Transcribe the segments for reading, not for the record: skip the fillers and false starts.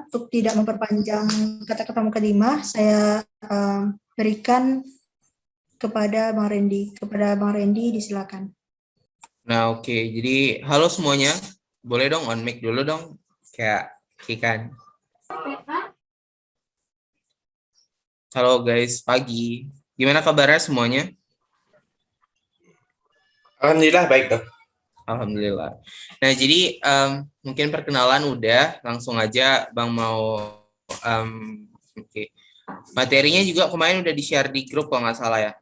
untuk tidak memperpanjang kata-kata mukadimah, saya berikan kepada Bang Randy. Kepada Bang Randy, disilakan. Nah, oke. Jadi, halo semuanya. Boleh dong on mic dulu dong. Kayak Kikan. Halo guys, pagi. Gimana kabarnya semuanya? Alhamdulillah baik dong. Alhamdulillah. Nah, jadi mungkin perkenalan udah, langsung aja Bang mau oke. Materinya juga kemarin udah di-share di grup kalau nggak salah ya.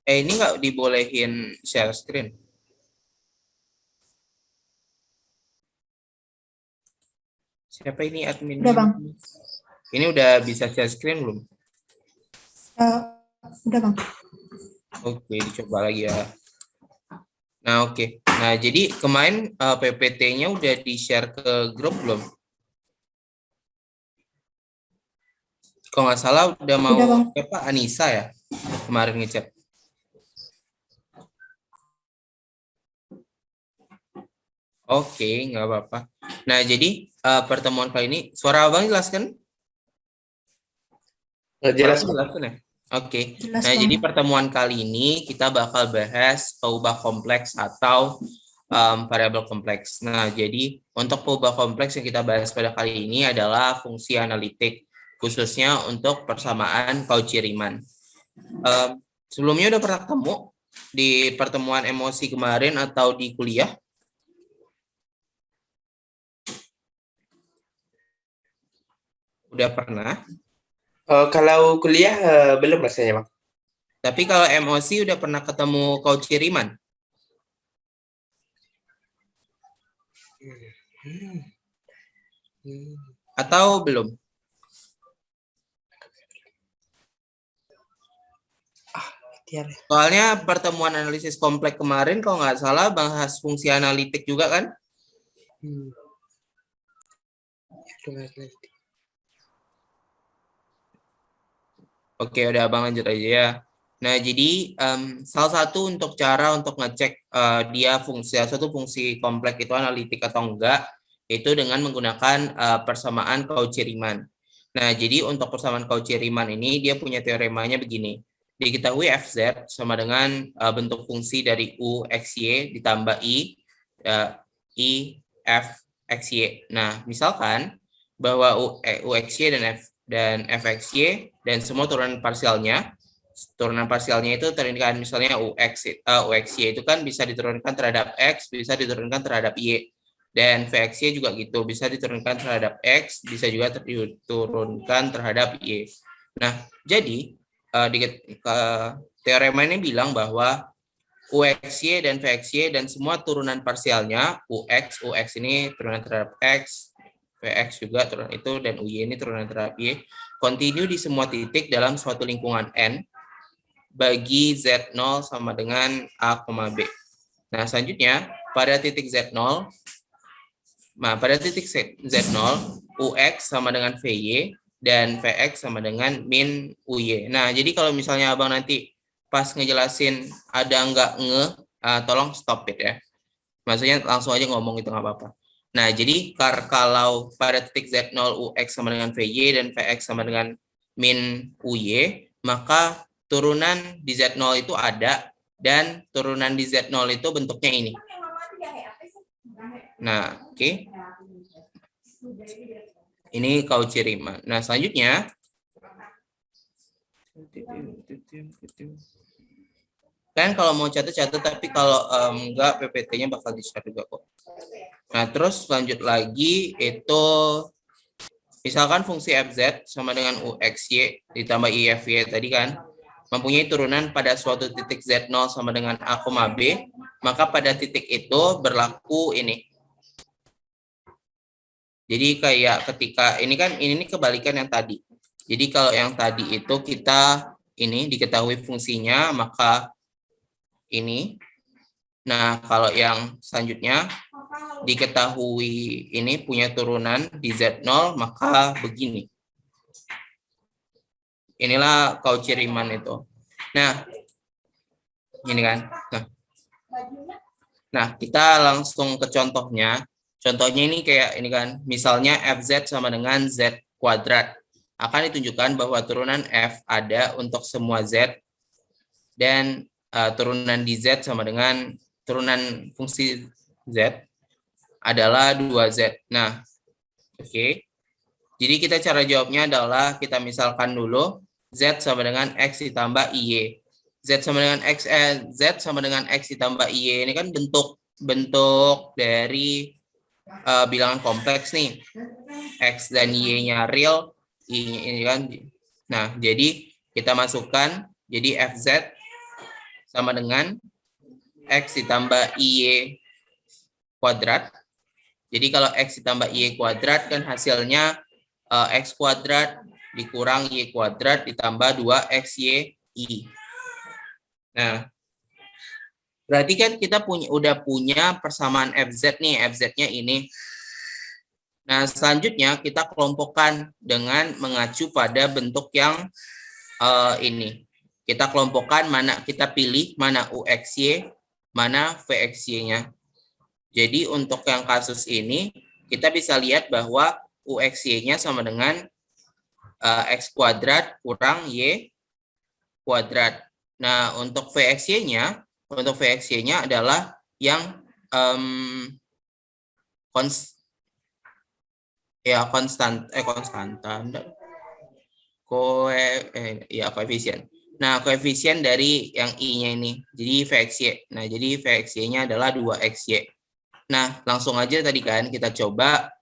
Ini nggak dibolehin share screen. Siapa ini adminnya? Udah, Bang. Ini udah bisa share screen belum? Udah, Bang. Oke, dicoba lagi ya. Nah, oke. Nah, jadi kemarin PPT-nya udah di-share ke grup belum? Kalau nggak salah udah mau siapa? Anissa ya? Kemarin ngechat. Oke, nggak apa-apa. Nah, jadi pertemuan kali ini, suara Abang jelas kan? Jelas, Jelas kan ya? Oke. Jelas, Nah, Bang. jadi pertemuan kali ini kita bakal bahas peubah kompleks atau variabel kompleks. Nah, jadi untuk peubah kompleks yang kita bahas pada kali ini adalah fungsi analitik, khususnya untuk persamaan Cauchy-Riemann. Sebelumnya udah pernah ketemu di pertemuan emosi kemarin atau di kuliah? Udah pernah? Kalau kuliah belum rasanya, Bang. Tapi kalau emosi udah pernah ketemu Cauchy-Riemann? Atau belum? Soalnya pertemuan analisis kompleks kemarin kalau nggak salah bahas fungsi analitik juga kan? Oke, udah Abang lanjut aja ya. Nah, jadi salah satu untuk cara untuk ngecek dia satu fungsi kompleks itu analitik atau enggak, itu dengan menggunakan persamaan Cauchy-Riemann. Nah, jadi untuk persamaan Cauchy-Riemann ini dia punya teoremanya begini. Diketahui Fz sama dengan bentuk fungsi dari U XY ditambah I F XY. Nah, misalkan bahwa U XY dan fxy dan semua turunan parsialnya itu terindikan misalnya uxy itu kan bisa diturunkan terhadap x, bisa diturunkan terhadap y, dan vxy juga gitu, bisa diturunkan terhadap x, bisa juga diturunkan terhadap y. Nah, jadi teorema ini bilang bahwa uxy dan vxy dan semua turunan parsialnya ux ini turunan terhadap x, Vx juga turunan itu, dan Uy ini turunan terhadap Y, kontinu di semua titik dalam suatu lingkungan N bagi Z0 sama dengan A, B. Nah, selanjutnya, pada titik Z0, Ux sama dengan Vy, dan Vx sama dengan min Uy. Nah, jadi kalau misalnya Abang nanti pas ngejelasin ada nggak tolong stop it ya. Maksudnya langsung aja ngomong itu nggak apa-apa. Nah, jadi kalau pada titik Z0 Ux sama dengan Vy dan Vx sama dengan min Uy, maka turunan di Z0 itu ada, dan turunan di Z0 itu bentuknya ini. Nah, oke. Ini Cauchy-Riemann. Nah, selanjutnya kan kalau mau catat, tapi kalau enggak PPT-nya bakal di-share juga kok. Nah, terus lanjut lagi itu misalkan fungsi fz sama dengan uxy ditambah ify tadi kan mempunyai turunan pada suatu titik z0 sama dengan a, b, maka pada titik itu berlaku ini. Jadi kayak ketika ini kan ini kebalikan yang tadi. Jadi kalau yang tadi itu kita ini diketahui fungsinya maka ini. Nah, kalau yang selanjutnya diketahui ini punya turunan di Z0, maka begini. Inilah Cauchy-Riemann itu. Nah, ini kan. Nah, kita langsung ke contohnya. Contohnya ini kayak ini kan, misalnya fz sama dengan z kuadrat. Akan ditunjukkan bahwa turunan f ada untuk semua z, dan turunan di z sama dengan turunan fungsi z adalah 2z. Nah, oke. Jadi kita cara jawabnya adalah kita misalkan dulu z sama dengan x ditambah iy. Z sama dengan x ditambah iy ini kan bentuk dari bilangan kompleks nih. X dan y-nya real, y-nya ini kan. Nah, jadi kita masukkan jadi fz sama dengan x ditambah iy kuadrat. Jadi kalau x ditambah y kuadrat kan hasilnya x kuadrat dikurang y kuadrat ditambah 2xy i. Nah, berarti kan kita udah punya persamaan fz nih, fz-nya ini. Nah, selanjutnya kita kelompokkan dengan mengacu pada bentuk yang ini. Kita kelompokkan kita pilih mana uxy, mana vxy-nya. Jadi untuk yang kasus ini, kita bisa lihat bahwa uxy-nya sama dengan x kuadrat kurang y kuadrat. Nah, untuk vxy-nya adalah yang koefisien. Nah, koefisien dari yang i-nya ini. Jadi vxy. Nah, jadi vxy-nya adalah 2xy. Nah, langsung aja tadi kan kita coba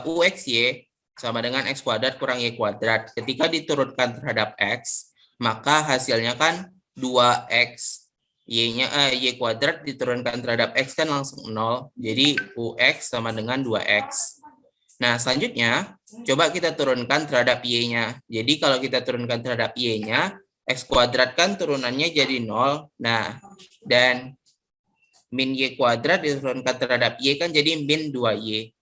uxy sama dengan x kuadrat kurang y kuadrat. Ketika diturunkan terhadap x, maka hasilnya kan 2x. Y kuadrat diturunkan terhadap x kan langsung 0. Jadi ux sama dengan 2x. Nah, selanjutnya coba kita turunkan terhadap y-nya. Jadi kalau kita turunkan terhadap y-nya, x kuadrat kan turunannya jadi 0. Nah, dan min y kuadrat diturunkan terhadap y kan jadi min 2y.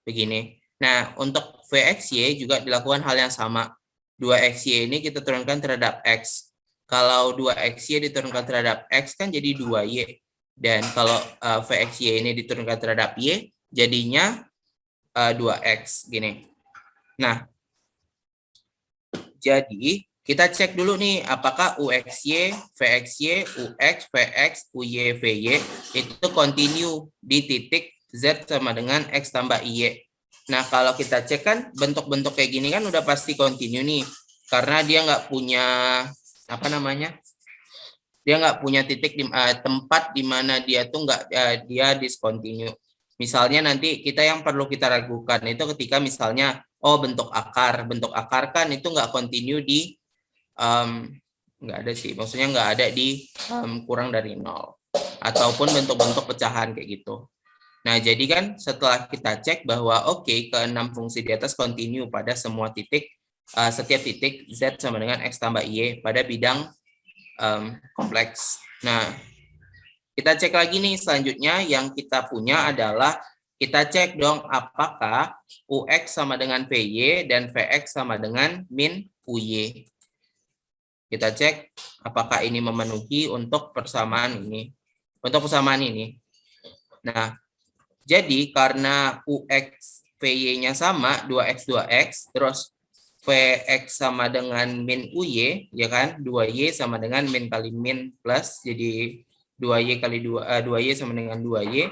Begini. Nah, untuk vxy juga dilakukan hal yang sama. 2xy ini kita turunkan terhadap x. Kalau 2xy diturunkan terhadap x kan jadi 2y. Dan kalau vxy ini diturunkan terhadap y, jadinya 2x. Gini. Nah, jadi kita cek dulu nih apakah uxy, vxy, ux, vx, uy, vy itu continue di titik z sama dengan x tambah iy. Nah, kalau kita cek kan bentuk-bentuk kayak gini kan udah pasti continue nih. Karena dia nggak punya dia nggak punya titik tempat di mana dia tuh dia discontinue. Misalnya nanti yang perlu kita ragukan itu ketika misalnya bentuk akar kan itu nggak continue di nggak ada sih, maksudnya nggak ada di kurang dari 0 ataupun bentuk-bentuk pecahan kayak gitu. Nah, jadi kan setelah kita cek bahwa keenam fungsi di atas continue pada semua titik, setiap titik z sama dengan x tambah y pada bidang kompleks. Nah, kita cek lagi nih selanjutnya yang kita punya adalah kita cek dong apakah ux sama dengan vy dan vx sama dengan min uy. Kita cek apakah ini memenuhi untuk persamaan ini. Untuk persamaan ini. Nah, jadi karena ux vy-nya sama 2x 2x, terus vx sama dengan min uy, ya kan? 2y sama dengan min kali min plus, jadi 2y kali 2y sama dengan 2y.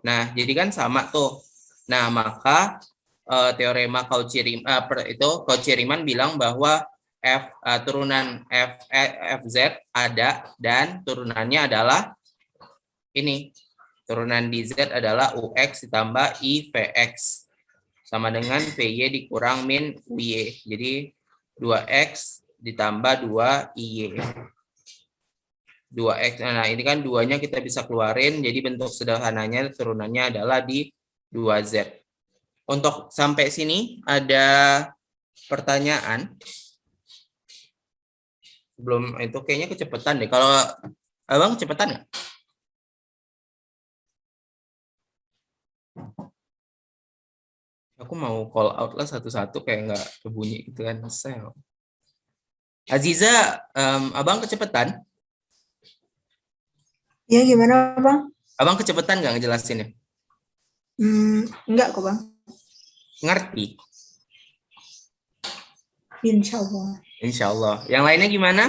Nah, jadi kan sama tuh. Nah, maka teorema Cauchy-Riemann bilang bahwa turunan fz ada dan turunannya adalah ini. Turunan di z adalah ux ditambah i vx sama dengan vy dikurang min uy. Jadi 2x ditambah 2iy. 2x. Nah, ini kan 2-nya kita bisa keluarin. Jadi bentuk sederhananya turunannya adalah di 2z. Untuk sampai sini ada pertanyaan? Belum, itu kayaknya kecepatan deh. Kalau abang kecepatan nggak? Aku mau call out lah satu-satu kayak nggak kebunyi gitu kan. Aziza, abang kecepatan? Ya, gimana, Bang? Abang kecepatan nggak ngejelasinnya? Enggak kok, Bang. Ngerti? Insya Allah. Insya Allah. Yang lainnya gimana?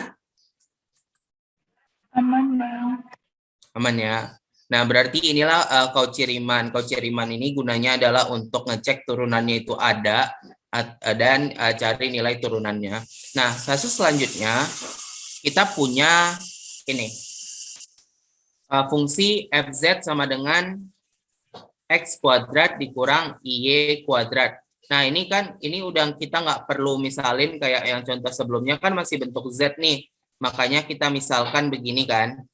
Aman, Bang. Aman ya. Nah, berarti inilah Kauciriman. Kauciriman ini gunanya adalah untuk ngecek turunannya itu ada dan cari nilai turunannya. Nah, kasus selanjutnya kita punya ini. Fungsi fz sama dengan x kuadrat dikurang y kuadrat. Nah, ini udah kita nggak perlu misalin kayak yang contoh sebelumnya kan masih bentuk z nih. Makanya kita misalkan begini kan.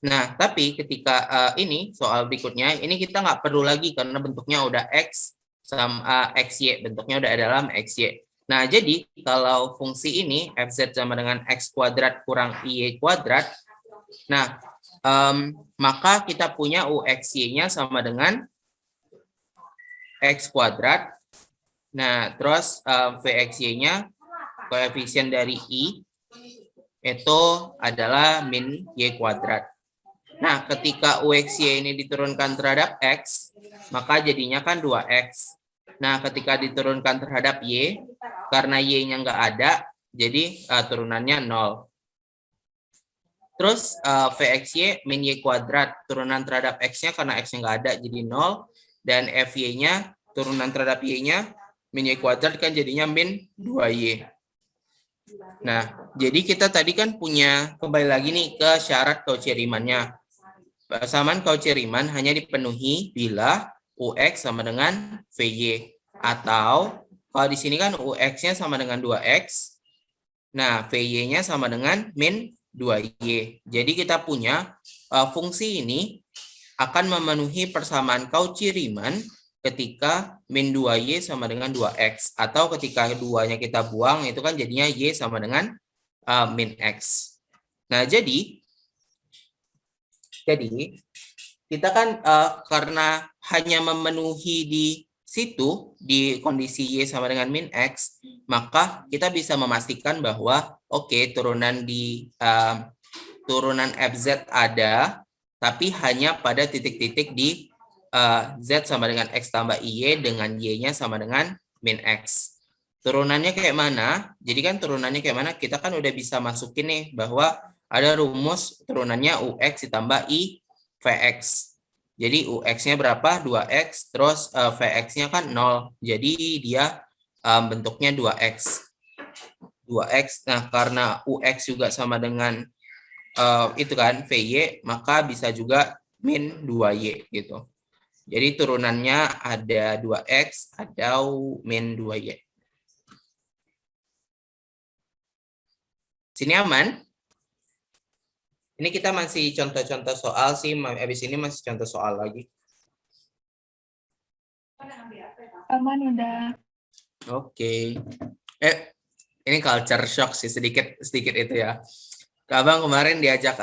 Nah, tapi ketika ini soal berikutnya, ini kita nggak perlu lagi karena bentuknya udah x sama xy, bentuknya udah dalam xy. Nah, jadi kalau fungsi ini fz sama dengan x kuadrat kurang y kuadrat, nah maka kita punya uxy-nya sama dengan x kuadrat. Nah, terus vxy-nya koefisien dari i itu adalah min y kuadrat. Nah, ketika uxy ini diturunkan terhadap x, maka jadinya kan 2x. Nah, ketika diturunkan terhadap y, karena y-nya nggak ada, jadi turunannya 0. Terus vxy min y kuadrat, turunan terhadap x-nya karena x-nya nggak ada, jadi 0. Dan fy-nya, turunan terhadap y-nya, min y kuadrat kan jadinya min 2y. Nah, jadi kita tadi kan punya, kembali lagi nih ke syarat Cauchy-Riemannnya. Persamaan Cauchy-Riemann hanya dipenuhi bila ux sama dengan vy. Atau, kalau di sini kan ux-nya sama dengan 2x, nah vy-nya sama dengan min 2y. Jadi kita punya fungsi ini akan memenuhi persamaan Cauchy-Riemann ketika min 2y sama dengan 2x. Atau ketika 2-nya kita buang, itu kan jadinya y sama dengan min x. Nah, jadi kita kan karena hanya memenuhi di situ, di kondisi y sama dengan min x, maka kita bisa memastikan bahwa oke, turunan fz ada, tapi hanya pada titik-titik di z sama dengan x tambah y dengan y-nya sama dengan min x. Turunannya kayak mana? Jadi kan turunannya kayak mana? Kita kan udah bisa masukin nih bahwa ada rumus turunannya ux ditambah i vx. Jadi ux-nya berapa? 2x, terus vx-nya kan 0. Jadi dia bentuknya 2x. 2x. Nah, karena ux juga sama dengan itu kan vy, maka bisa juga min 2y gitu. Jadi turunannya ada 2x atau min 2y. Sini aman? Ini kita masih contoh-contoh soal sih, habis ini masih contoh soal lagi. Aman udah. Oke. Ini culture shock sih sedikit itu ya. Abang kemarin diajak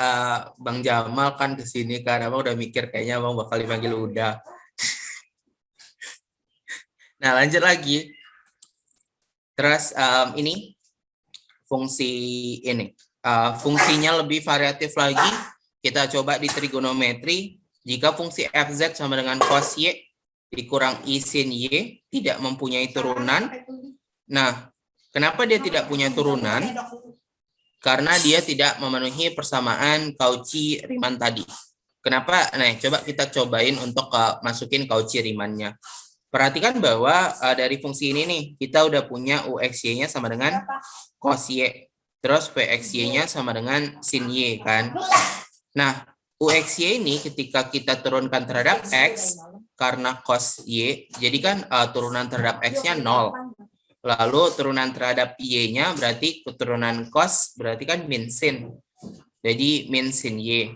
Bang Jamal kan ke sini kan, Abang udah mikir kayaknya Abang bakal dipanggil udah. Nah, lanjut lagi. Terus ini fungsi ini. Fungsinya lebih variatif lagi. Kita coba di trigonometri. Jika fungsi fz sama dengan cos y dikurang i sin y tidak mempunyai turunan. Nah, kenapa dia tidak punya turunan? Karena dia tidak memenuhi persamaan Cauchy-Riemann tadi. Kenapa? Nah, coba kita cobain untuk masukin Cauchy-Riemann-nya. Perhatikan bahwa dari fungsi ini nih, kita udah punya uxy-nya sama dengan cos y. Terus vxy-nya sama dengan sin y kan. Nah, uxy ini ketika kita turunkan terhadap x, karena cos y, jadi kan turunan terhadap x-nya 0. Lalu turunan terhadap y-nya berarti keturunan cos, berarti kan min sin. Jadi min sin y.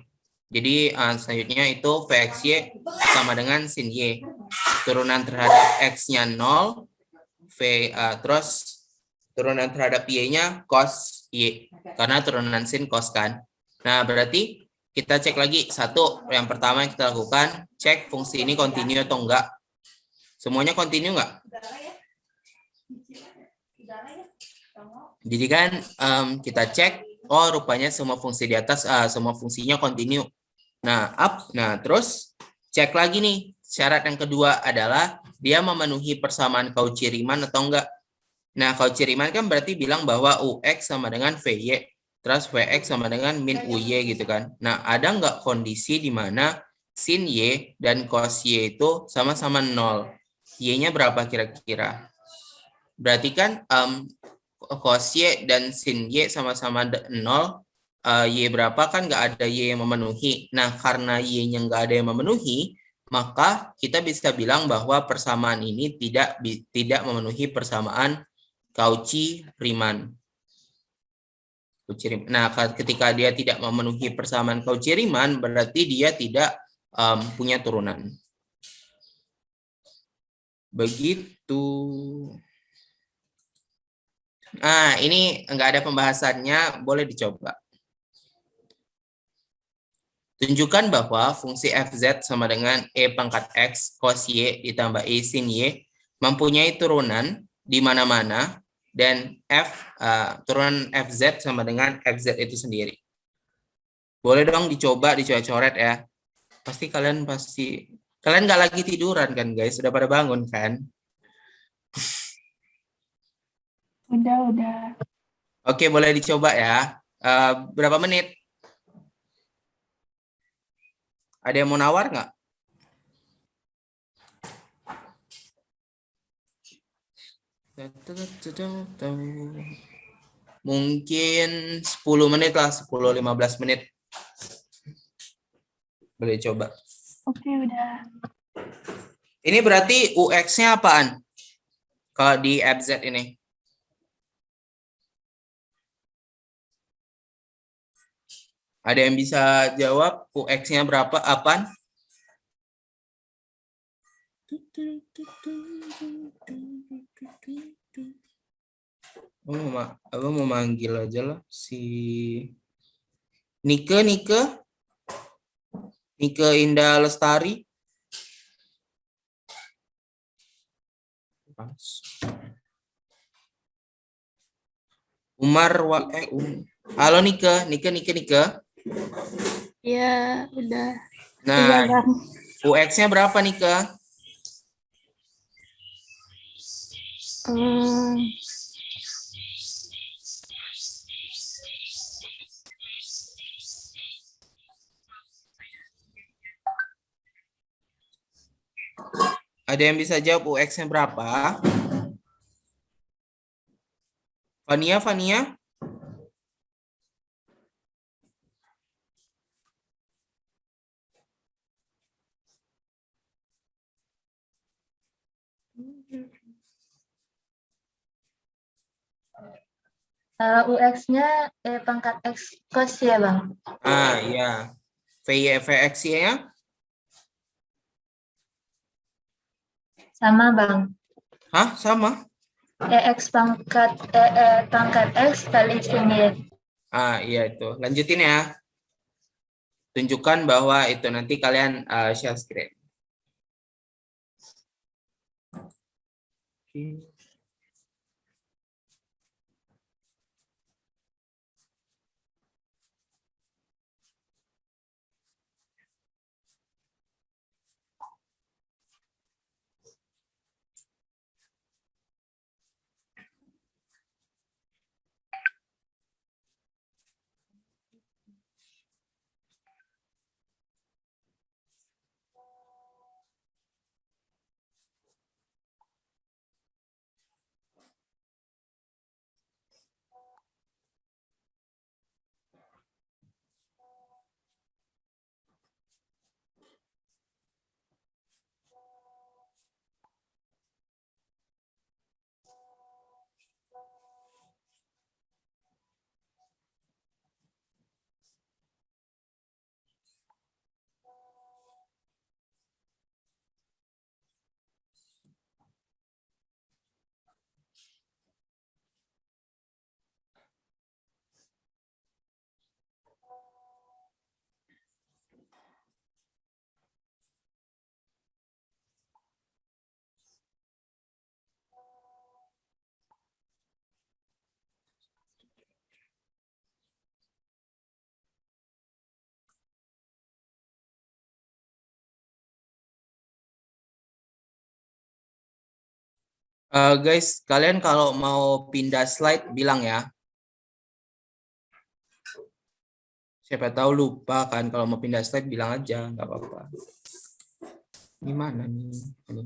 Jadi selanjutnya itu vxy sama dengan sin y. Turunan terhadap x-nya 0, terus turunan terhadap y-nya cos y. Karena turunan sin cos kan. Nah, berarti kita cek lagi. Satu, yang pertama yang kita lakukan, cek fungsi ini kontinu atau enggak. Semuanya kontinu enggak? Jadi kan kita cek, oh rupanya semua fungsi di atas, semua fungsinya kontinu. Nah, terus cek lagi nih, syarat yang kedua adalah dia memenuhi persamaan Cauchy-Riemann atau enggak. Nah, Cauchy-Riemann kan berarti bilang bahwa UX sama dengan VY, terus VX sama dengan min UY gitu kan. Nah, ada enggak kondisi di mana sin Y dan cos Y itu sama-sama 0? Y-nya berapa kira-kira? Berarti kan cos Y dan sin Y sama-sama 0, Y berapa kan nggak ada Y yang memenuhi. Nah, karena Y-nya nggak ada yang memenuhi, maka kita bisa bilang bahwa persamaan ini tidak memenuhi persamaan Cauchy-Riemann. Nah, ketika dia tidak memenuhi persamaan Cauchy-Riemann, berarti dia tidak punya turunan. Begitu. Nah, ini nggak ada pembahasannya, boleh dicoba. Tunjukkan bahwa fungsi fz sama dengan e pangkat x cos y ditambah e sin y mempunyai turunan di mana-mana dan turunan fz sama dengan fz itu sendiri. Boleh dong dicoba, dicoret-coret ya. Kalian nggak lagi tiduran kan guys, sudah pada bangun kan? Udah. Oke, boleh dicoba ya. Berapa menit? Ada yang mau nawar nggak? Mungkin 10 menit lah, 10-15 menit. Boleh coba. Oke, udah. Ini berarti UX-nya apaan? Kalau di FZ ini. Ada yang bisa jawab UX-nya berapa? Apaan? Aku mau manggil aja lah si Nike Indah Lestari. Halo Nike. Iya, udah. Nah, Iya, Bang. UX-nya berapa Nike? Ada yang bisa jawab UX-nya berapa? Fania? UX-nya E pangkat X cos ya, Bang? Iya. VX-nya? Sama, Bang. Hah, sama? EX pangkat X kali sin Y. Iya itu. Lanjutin ya. Tunjukkan bahwa itu nanti kalian share screen. Guys, kalian kalau mau pindah slide bilang ya. Siapa tahu lupa kan, kalau mau pindah slide bilang aja, nggak apa-apa. Gimana nih? Ini.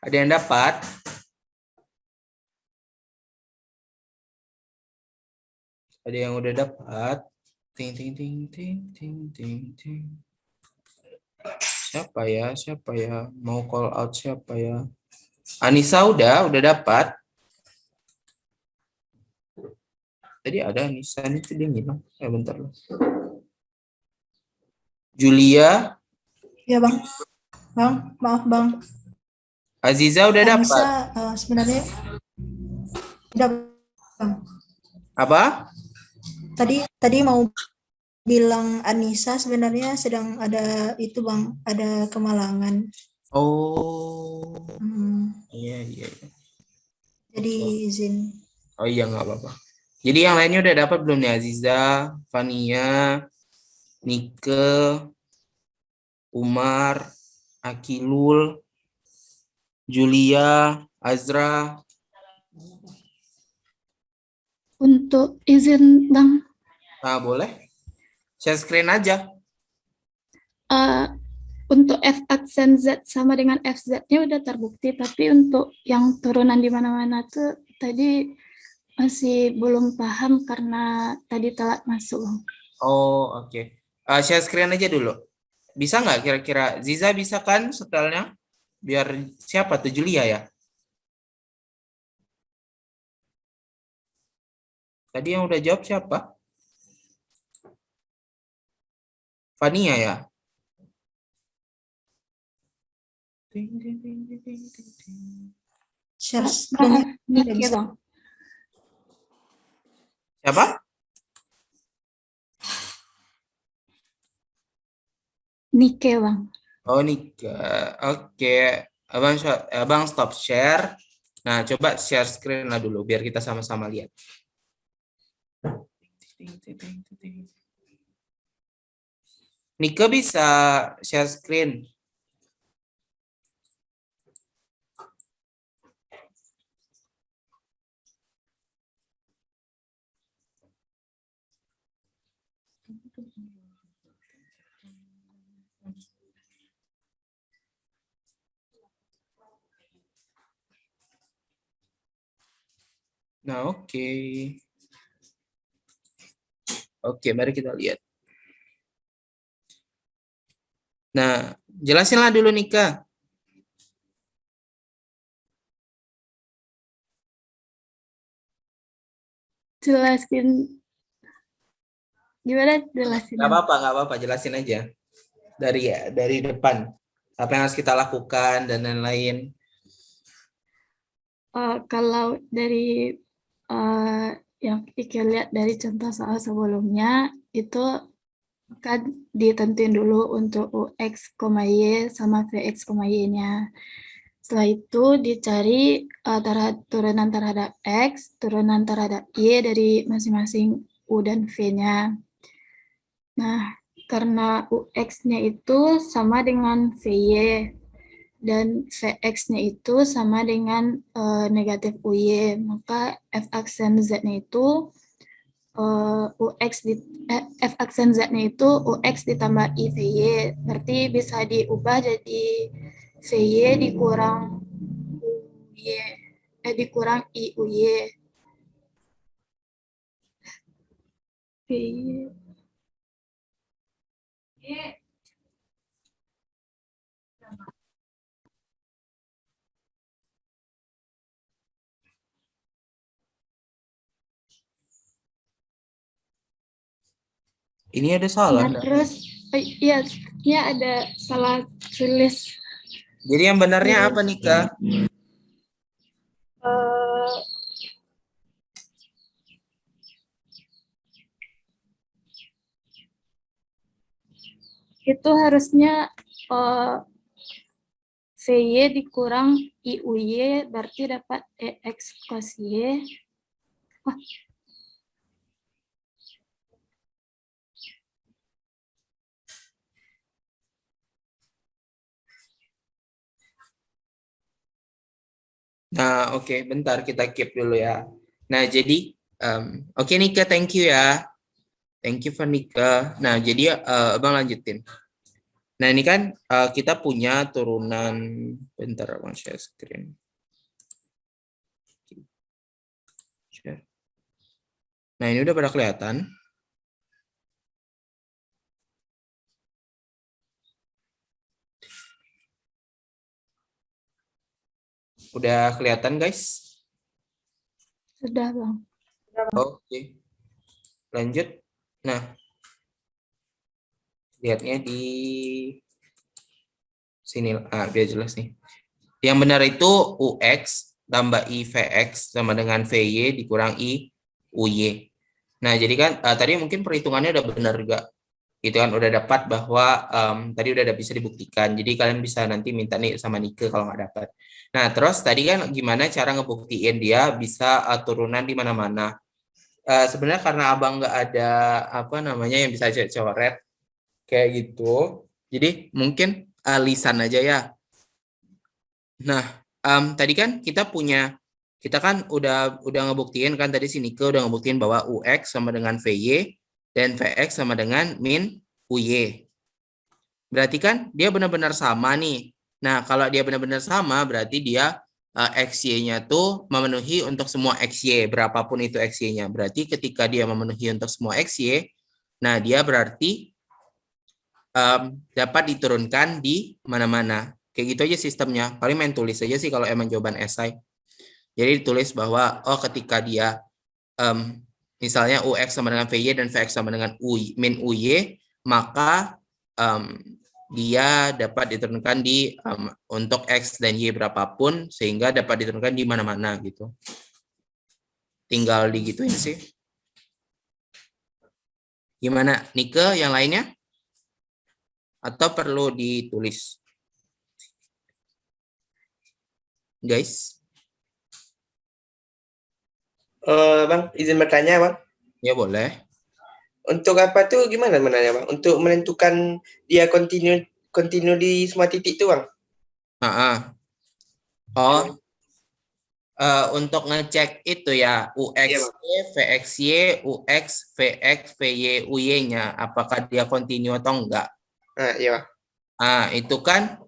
Ada yang dapat? Ada yang udah dapat? Ting ting ting ting ting ting ting. Siapa ya? Siapa ya? Mau call out siapa ya? Anissa udah dapat. Tadi ada Anissa itu dia ngilang. Bentar loh. Julia, Ya Bang. Bang, maaf Bang. Aziza udah dapat. Anissa sebenarnya tidak Bang. Apa? Tadi mau bilang Anissa sebenarnya sedang ada itu Bang, ada kemalangan. Oh, iya. Jadi izin. Oh iya nggak apa-apa. Jadi yang lainnya udah dapat belum nih? Aziza, Fania, Nike, Umar, Akilul, Julia, Azra. Untuk izin Bang, Nah, boleh. Share screen aja. untuk F aksen Z sama dengan FZ-nya udah terbukti, tapi untuk yang turunan di mana-mana tuh tadi masih belum paham karena tadi telat masuk. Oh, oke. Share screen aja dulu. Bisa nggak kira-kira? Ziza bisa kan setelnya? Biar siapa tuh? Julia ya? Tadi yang udah jawab siapa? Fania ya? Share screen tidak Nike bisa. Bang. Siapa? Nike Bang. Oh, Nika. Oke. Abang stop share. Nah, coba share screen lah dulu biar kita sama-sama lihat. Nika bisa share screen. Nah, oke. Oke, mari kita lihat. Nah, jelasinlah dulu Nika. Jelasin gimana jelasin? Nggak apa-apa, jelasin aja. Dari depan. Apa yang harus kita lakukan dan lain-lain. Kalau dari yang Ike lihat dari contoh soal sebelumnya itu kan ditentuin dulu untuk UX, Y sama VX, Y-nya. Setelah itu dicari turunan terhadap X, turunan terhadap Y dari masing-masing U dan V-nya. Nah, karena UX-nya itu sama dengan VY dan Vx-nya itu sama dengan negatif UY, maka F aksen Z-nya itu F aksen Z-nya itu UX ditambah IVY, berarti bisa diubah jadi VY dikurang UY, dikurang IUY. VY. Ini ada salah. Nah, terus iya, sepertinya ada salah tulis. Jadi yang benarnya apa Nika? Itu harusnya VY dikurang IUY berarti dapat EX cos Y. Wah. Nah, oke, bentar kita keep dulu ya. Nah, jadi oke Nika, thank you ya. Thank you for Nika. Nah, jadi Abang lanjutin. Nah, ini kan kita punya turunan, bentar, Bang, share screen. Share. Nah, ini udah pada kelihatan. Udah kelihatan, guys? Sudah, Bang. Oke. Lanjut. Nah, lihatnya di sini. Biar jelas nih. Yang benar itu UX tambah IVX sama dengan VY dikurang I UY. Nah, jadi kan tadi mungkin perhitungannya udah benar juga. Gitu kan, udah dapat bahwa tadi udah bisa dibuktikan. Jadi kalian bisa nanti minta nih sama Nike kalau nggak dapat. Nah, terus tadi kan gimana cara ngebuktiin dia bisa turunan di mana-mana. Sebenarnya karena abang nggak ada apa namanya yang bisa coret kayak gitu. Jadi mungkin lisan aja ya. Nah, tadi kan kita kan udah ngebuktiin kan tadi si Nike udah ngebuktiin bahwa UX sama dengan VY dan VX sama dengan min UY. Berarti kan dia benar-benar sama nih. Nah, kalau dia benar-benar sama berarti dia XY-nya tuh memenuhi untuk semua XY, berapapun itu XY-nya. Berarti ketika dia memenuhi untuk semua XY, nah dia berarti dapat diturunkan di mana-mana. Kayak gitu aja sistemnya. Paling main tulis aja sih kalau emang jawaban esai. Jadi ditulis bahwa ketika dia misalnya UX sama dengan VY dan VX sama dengan min UY, maka dia dapat diturunkan di untuk X dan Y berapapun sehingga dapat diturunkan di mana-mana gitu. Tinggal digituin sih. Gimana Nike yang lainnya? Atau perlu ditulis? Guys? Bang, izin bertanya, Bang. Ya boleh. Untuk apa tuh gimana sebenarnya, Bang? Untuk menentukan dia continue di semua titik tuh, Bang? Oh, untuk ngecek itu ya UX, VXY, UX, VX, VY, UY-nya apakah dia continue atau enggak? Iya, Bang. Itu kan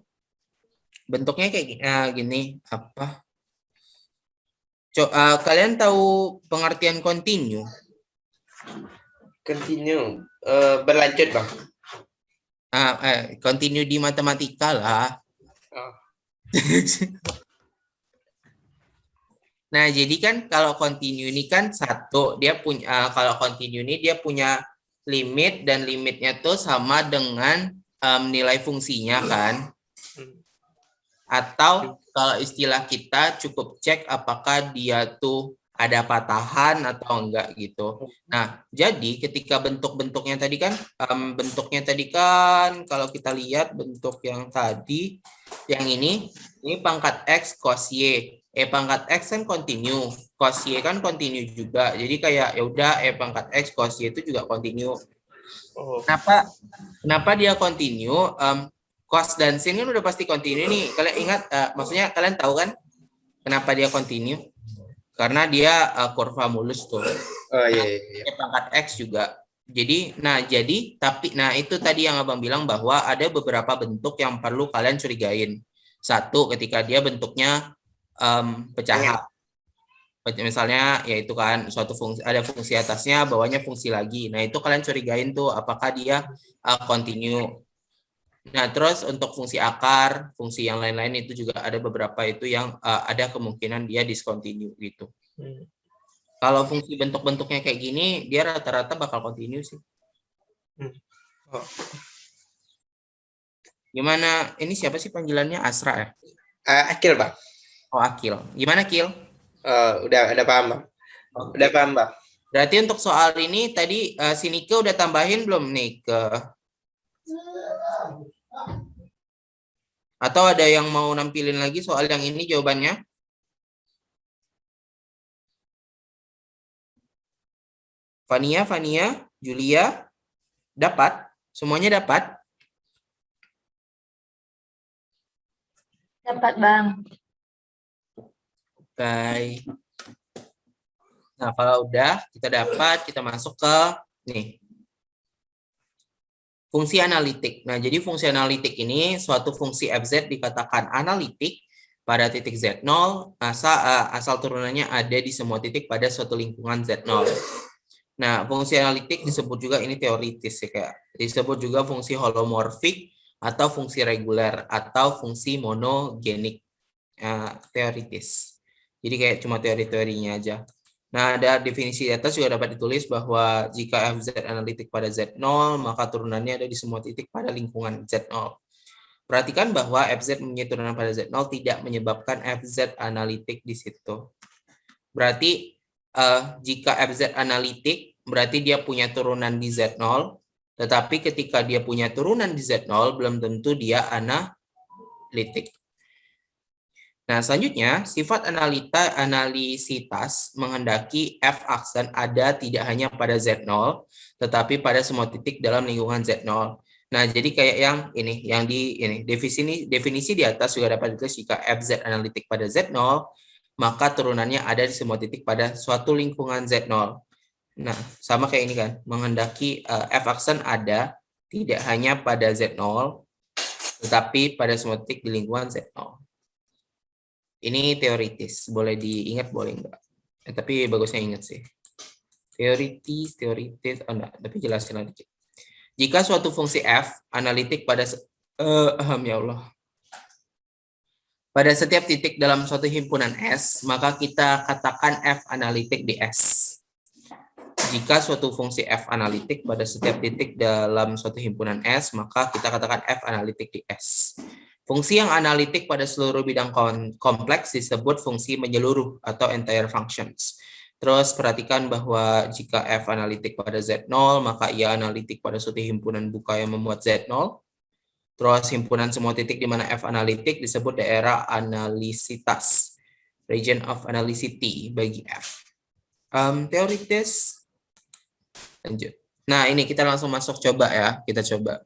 bentuknya kayak gini apa? Kalian tahu pengertian continue? Continue berlanjut, Bang. Continue di matematika lah. Oh. Nah, jadi kan kalau continue ini kan satu, dia punya kalau continue ini dia punya limit dan limitnya tuh sama dengan nilai fungsinya kan. Atau kalau istilah kita cukup cek apakah dia tuh ada patahan atau enggak gitu. Nah, jadi ketika bentuknya tadi kan kalau kita lihat bentuk yang tadi yang ini pangkat X cos Y. Pangkat X kan continue, cos Y kan continue juga. Jadi kayak ya udah pangkat X cos Y itu juga continue. Kenapa dia continue? Cos dan sin kan udah pasti continue nih. Kalian ingat, maksudnya kalian tahu kan kenapa dia continue? Karena dia kurva mulus tuh. Oh iya. Pangkat X juga. Jadi itu tadi yang abang bilang bahwa ada beberapa bentuk yang perlu kalian curigain. Satu, ketika dia bentuknya pecahan. Misalnya yaitu kan suatu fungsi, ada fungsi atasnya, bawahnya fungsi lagi. Nah itu kalian curigain tuh apakah dia continue. Nah, terus untuk fungsi akar, fungsi yang lain-lain itu juga ada beberapa itu yang ada kemungkinan dia discontinue gitu. Kalau fungsi bentuk-bentuknya kayak gini, dia rata-rata bakal continue sih. Gimana? Ini siapa sih panggilannya? Asra ya? Akil, Bang. Oh, Akil. Gimana, Akil? Udah paham, Bang. Okay. Udah paham, Bang. Berarti untuk soal ini tadi si Nike udah tambahin belum nih ke... Atau ada yang mau nampilin lagi soal yang ini jawabannya? Fania, Julia, dapat? Semuanya dapat? Dapat, Bang. Oke. Nah, kalau udah kita dapat, kita masuk ke nih. Fungsi analitik. Nah, jadi fungsi analitik ini suatu fungsi fz dikatakan analitik pada titik Z0 asal turunannya ada di semua titik pada suatu lingkungan Z0. Nah, fungsi analitik disebut juga ini teoritis ya, kayak disebut juga fungsi holomorfik atau fungsi reguler atau fungsi monogenik. Teoritis. Jadi kayak cuma teori-teorinya aja. Nah, ada definisi di atas juga dapat ditulis bahwa jika fz analitik pada Z0, maka turunannya ada di semua titik pada lingkungan Z0. Perhatikan bahwa fz mempunyai turunan pada Z0 tidak menyebabkan fz analitik di situ. Berarti jika fz analitik, berarti dia punya turunan di Z0, tetapi ketika dia punya turunan di Z0, belum tentu dia analitik. Nah, selanjutnya, sifat analisitas menghendaki f aksen ada tidak hanya pada Z0, tetapi pada semua titik dalam lingkungan Z0. Nah, jadi kayak yang di definisi di atas juga dapat ditulis jika fz analitik pada Z0, maka turunannya ada di semua titik pada suatu lingkungan Z0. Nah, sama kayak ini kan, menghendaki f aksen ada tidak hanya pada Z0, tetapi pada semua titik di lingkungan Z0. Ini teoritis, boleh diingat, boleh enggak. Tapi bagusnya ingat sih. Teoritis, oh enggak, tapi jelasin lagi. Jika suatu fungsi f analitik pada ya Allah. Pada setiap titik dalam suatu himpunan S, maka kita katakan f analitik di S. Jika suatu fungsi f analitik pada setiap titik dalam suatu himpunan S, maka kita katakan f analitik di S. Fungsi yang analitik pada seluruh bidang kompleks disebut fungsi menyeluruh atau entire functions. Terus perhatikan bahwa jika f analitik pada Z0, maka ia analitik pada suatu himpunan buka yang memuat Z0. Terus himpunan semua titik di mana f analitik disebut daerah analisitas, region of analyticity bagi f. Teoritis, lanjut. Nah, ini kita langsung masuk coba ya, kita coba.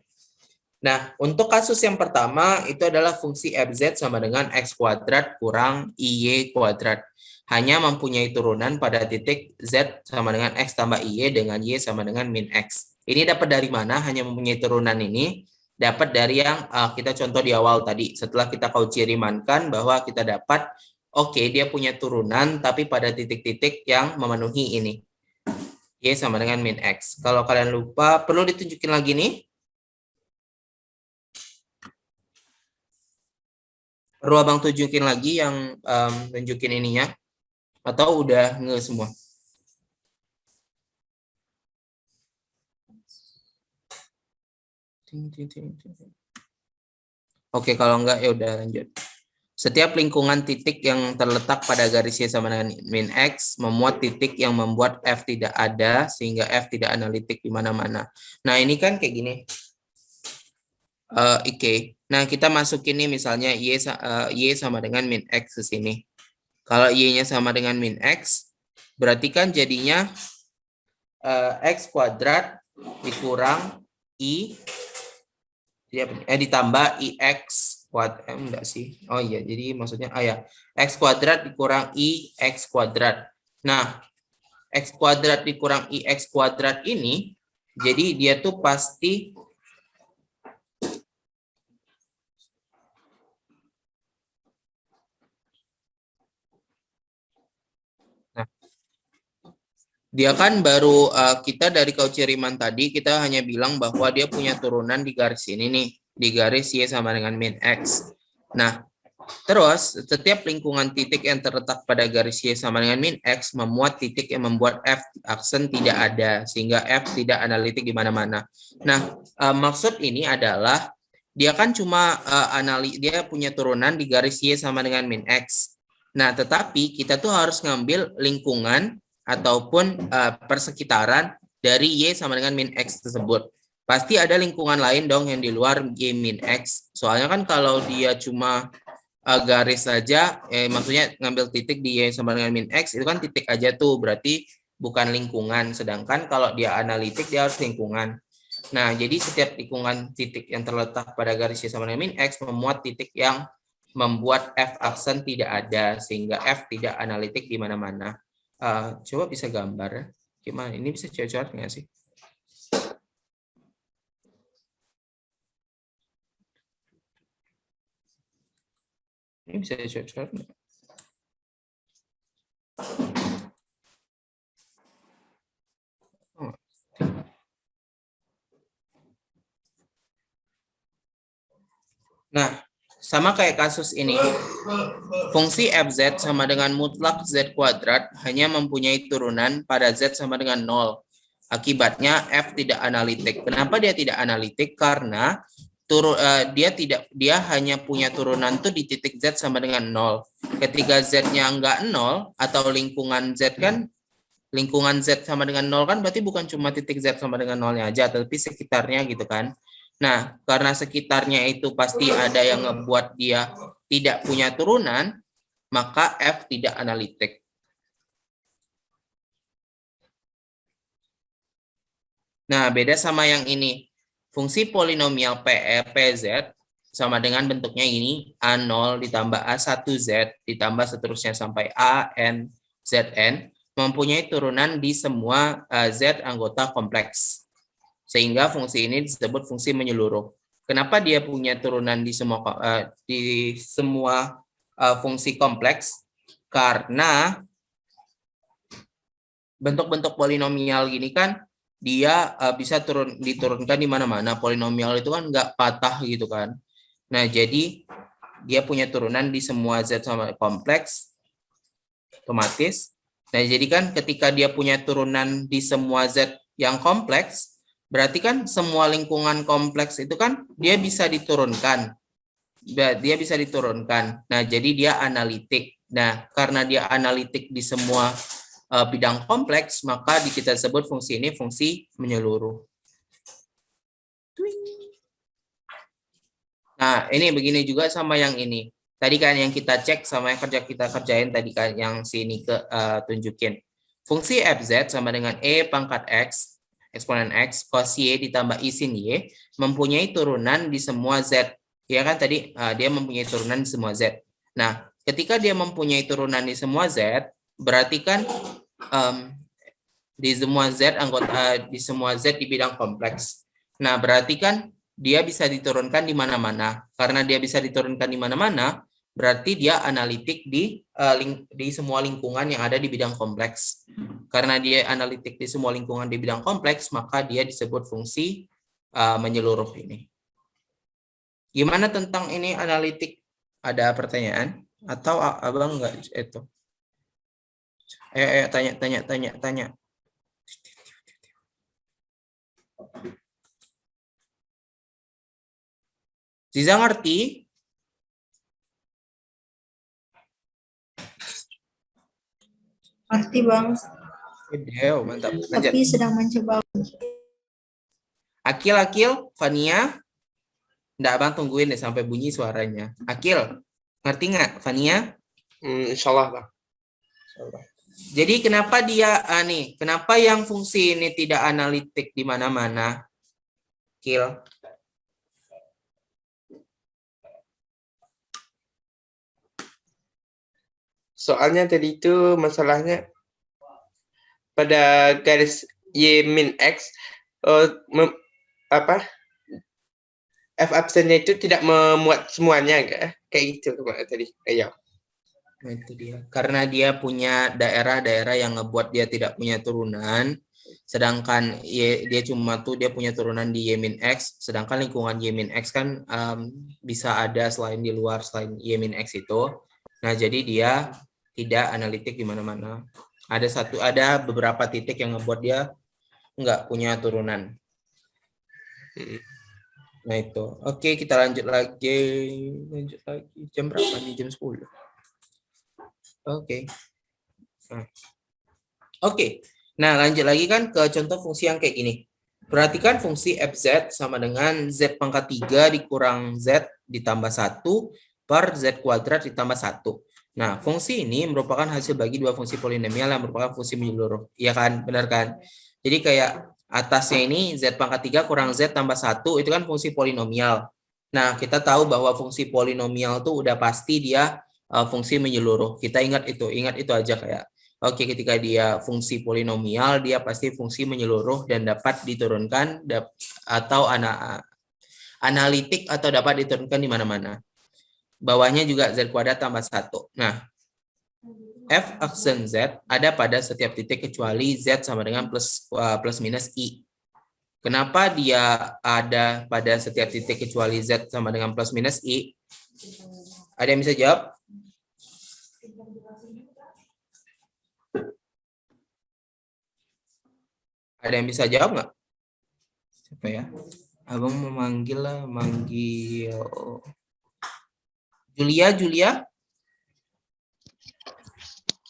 Nah, untuk kasus yang pertama itu adalah fungsi fz sama dengan x kuadrat kurang iy kuadrat. Hanya mempunyai turunan pada titik z sama dengan x tambah iy dengan y sama dengan min x. Ini dapat dari mana? Hanya mempunyai turunan ini dapat dari yang kita contoh di awal tadi. Setelah kita kaucirimankan bahwa kita dapat, oke, dia punya turunan tapi pada titik-titik yang memenuhi ini. Y sama dengan min x. Kalau kalian lupa, perlu ditunjukin lagi nih. Perlu abang tunjukin lagi yang tunjukin ininya atau udah nge semua? Oke, kalau enggak ya udah lanjut. Setiap lingkungan titik yang terletak pada garis Y sama dengan min X memuat titik yang membuat F tidak ada sehingga F tidak analitik di mana-mana. Nah, ini kan kayak gini. Oke. Nah, kita masukin nih misalnya Y sama dengan min X ke sini. Kalau Y-nya sama dengan min X, berarti kan jadinya X kuadrat dikurang I, ditambah IX kuadrat. Enggak sih. Oh iya, jadi maksudnya, ya. X kuadrat dikurang IX kuadrat. Nah, X kuadrat dikurang IX kuadrat ini, jadi dia tuh pasti dia kan baru kita dari kauciriman tadi kita hanya bilang bahwa dia punya turunan di garis ini nih, di garis Y sama dengan min X. Nah, terus setiap lingkungan titik yang terletak pada garis Y sama dengan min X memuat titik yang membuat F aksen tidak ada sehingga F tidak analitik di mana-mana. Nah, maksud ini adalah dia kan cuma dia punya turunan di garis Y sama dengan min X. Nah, tetapi kita tuh harus ngambil lingkungan ataupun persekitaran dari Y sama dengan min X tersebut. Pasti ada lingkungan lain dong yang di luar Y min X. Soalnya kan kalau dia cuma garis saja, maksudnya ngambil titik di Y sama dengan min X, itu kan titik aja tuh, berarti bukan lingkungan. Sedangkan kalau dia analitik, dia harus lingkungan. Nah, jadi setiap lingkungan titik yang terletak pada garis Y sama dengan min X memuat titik yang membuat F aksen tidak ada, sehingga F tidak analitik di mana-mana. Coba bisa gambar, gimana? Ini bisa coret nggak sih? Ini bisa short. Nah, sama kayak kasus ini. Fungsi fz sama dengan mutlak z kuadrat hanya mempunyai turunan pada z sama dengan 0. Akibatnya f tidak analitik. Kenapa dia tidak analitik? Karena dia hanya punya turunan tuh di titik z sama dengan 0. Ketika z-nya enggak 0 atau lingkungan z kan lingkungan z sama dengan 0 kan berarti bukan cuma titik z sama dengan 0-nya aja, tapi sekitarnya gitu kan. Nah, karena sekitarnya itu pasti ada yang ngebuat dia tidak punya turunan, maka f tidak analitik. Nah, beda sama yang ini. Fungsi polinomial PZ sama dengan bentuknya ini, A0 ditambah A1Z ditambah seterusnya sampai AN, ZN, mempunyai turunan di semua Z anggota kompleks. Sehingga fungsi ini disebut fungsi menyeluruh. Kenapa dia punya turunan di semua fungsi kompleks? Karena bentuk-bentuk polinomial gini kan dia bisa diturunkan di mana-mana. Polinomial itu kan nggak patah gitu kan. Nah, jadi dia punya turunan di semua Z sama kompleks otomatis. Nah, jadi kan ketika dia punya turunan di semua Z yang kompleks, berarti kan semua lingkungan kompleks itu kan dia bisa diturunkan. Dia bisa diturunkan. Nah, jadi dia analitik. Nah, karena dia analitik di semua bidang kompleks, maka kita sebut fungsi ini fungsi menyeluruh. Nah, ini begini juga sama yang ini. Tadi kan yang kita cek sama yang kita kerjain tadi kan yang sini tunjukin. Fungsi fz sama dengan e pangkat x, eksponen x, cos y ditambah i sin y, mempunyai turunan di semua z. Ya kan tadi dia mempunyai turunan di semua z. Nah, ketika dia mempunyai turunan di semua z, berarti kan di semua z di bidang kompleks. Nah, berarti kan dia bisa diturunkan di mana-mana. Karena dia bisa diturunkan di mana-mana, berarti dia analitik di semua lingkungan yang ada di bidang kompleks. Karena dia analitik di semua lingkungan di bidang kompleks, maka dia disebut fungsi menyeluruh ini. Gimana tentang ini analitik? Ada pertanyaan? Atau abang enggak itu? Ayo tanya. Ziza ngerti? Ngerti, Bang. Video, mantap. Lanjut. Tapi sedang mencoba. Akil, Fania. Nggak, Bang, tungguin deh sampai bunyi suaranya. Akil, ngerti nggak, Fania? Insyaallah, Bang. Jadi kenapa kenapa yang fungsi ini tidak analitik di mana-mana? Akil. Soalnya tadi itu masalahnya pada garis Y min X F absennya itu tidak memuat semuanya kayak gitu tadi. Ayo. Nah, itu dia. Karena dia punya daerah-daerah yang ngebuat dia tidak punya turunan, sedangkan dia punya turunan di Y min X, sedangkan lingkungan Y min X kan bisa ada selain di luar selain Y min X itu. Nah, jadi dia tidak analitik di mana-mana. Ada beberapa titik yang ngebuat dia nggak punya turunan. Nah itu. Oke, kita lanjut lagi. Jam berapa nih? Jam 10. Oke. Nah, lanjut lagi kan ke contoh fungsi yang kayak gini. Perhatikan fungsi fz sama dengan z pangkat 3 dikurang z ditambah 1 per z kuadrat ditambah 1. Nah, fungsi ini merupakan hasil bagi dua fungsi polinomial yang merupakan fungsi menyeluruh. Iya kan? Benar kan? Jadi kayak atasnya ini z pangkat 3 kurang z tambah 1 itu kan fungsi polinomial. Nah, kita tahu bahwa fungsi polinomial tuh udah pasti dia fungsi menyeluruh. Kita ingat itu aja kayak. Oke, ketika dia fungsi polinomial, dia pasti fungsi menyeluruh dan dapat diturunkan atau analitik atau dapat diturunkan di mana-mana. bawahnya juga Z kuadrat tambah 1. Nah, F aksen Z ada pada setiap titik kecuali Z sama dengan plus minus I. Kenapa dia ada pada setiap titik kecuali Z sama dengan plus minus I? Ada yang bisa jawab? Ada yang bisa jawab nggak? Siapa ya? Abang memanggil lah, manggil Julia.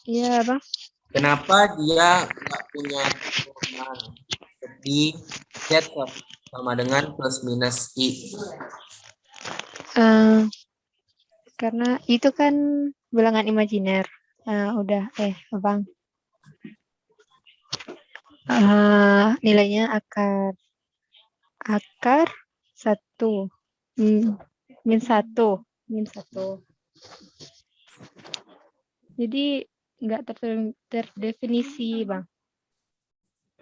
Iya, Bang. Kenapa dia nggak punya turunan di Z sama dengan plus minus I? Karena itu kan bilangan imajiner. Abang. Nilainya akar 1 min 1. Jadi nggak terdefinisi, Bang.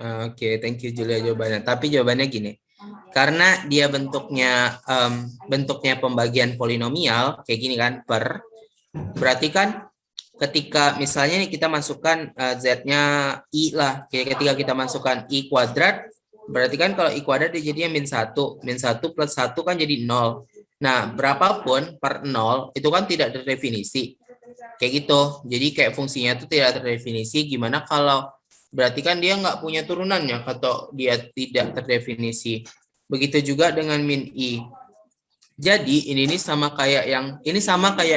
Oke, thank you Julia jawabannya. Tapi jawabannya gini, karena dia bentuknya pembagian polinomial kayak gini kan, per, berarti kan ketika misalnya nih kita masukkan Z-nya I lah, ketika kita masukkan I kuadrat, berarti kan kalau I kuadrat dia jadinya min 1 plus 1 kan jadi 0. Nah, berapapun per 0 itu kan tidak terdefinisi. Kayak gitu. Jadi kayak fungsinya itu tidak terdefinisi. Gimana kalau berarti kan dia nggak punya turunannya atau dia tidak terdefinisi. Begitu juga dengan min I. Jadi ini sama kayak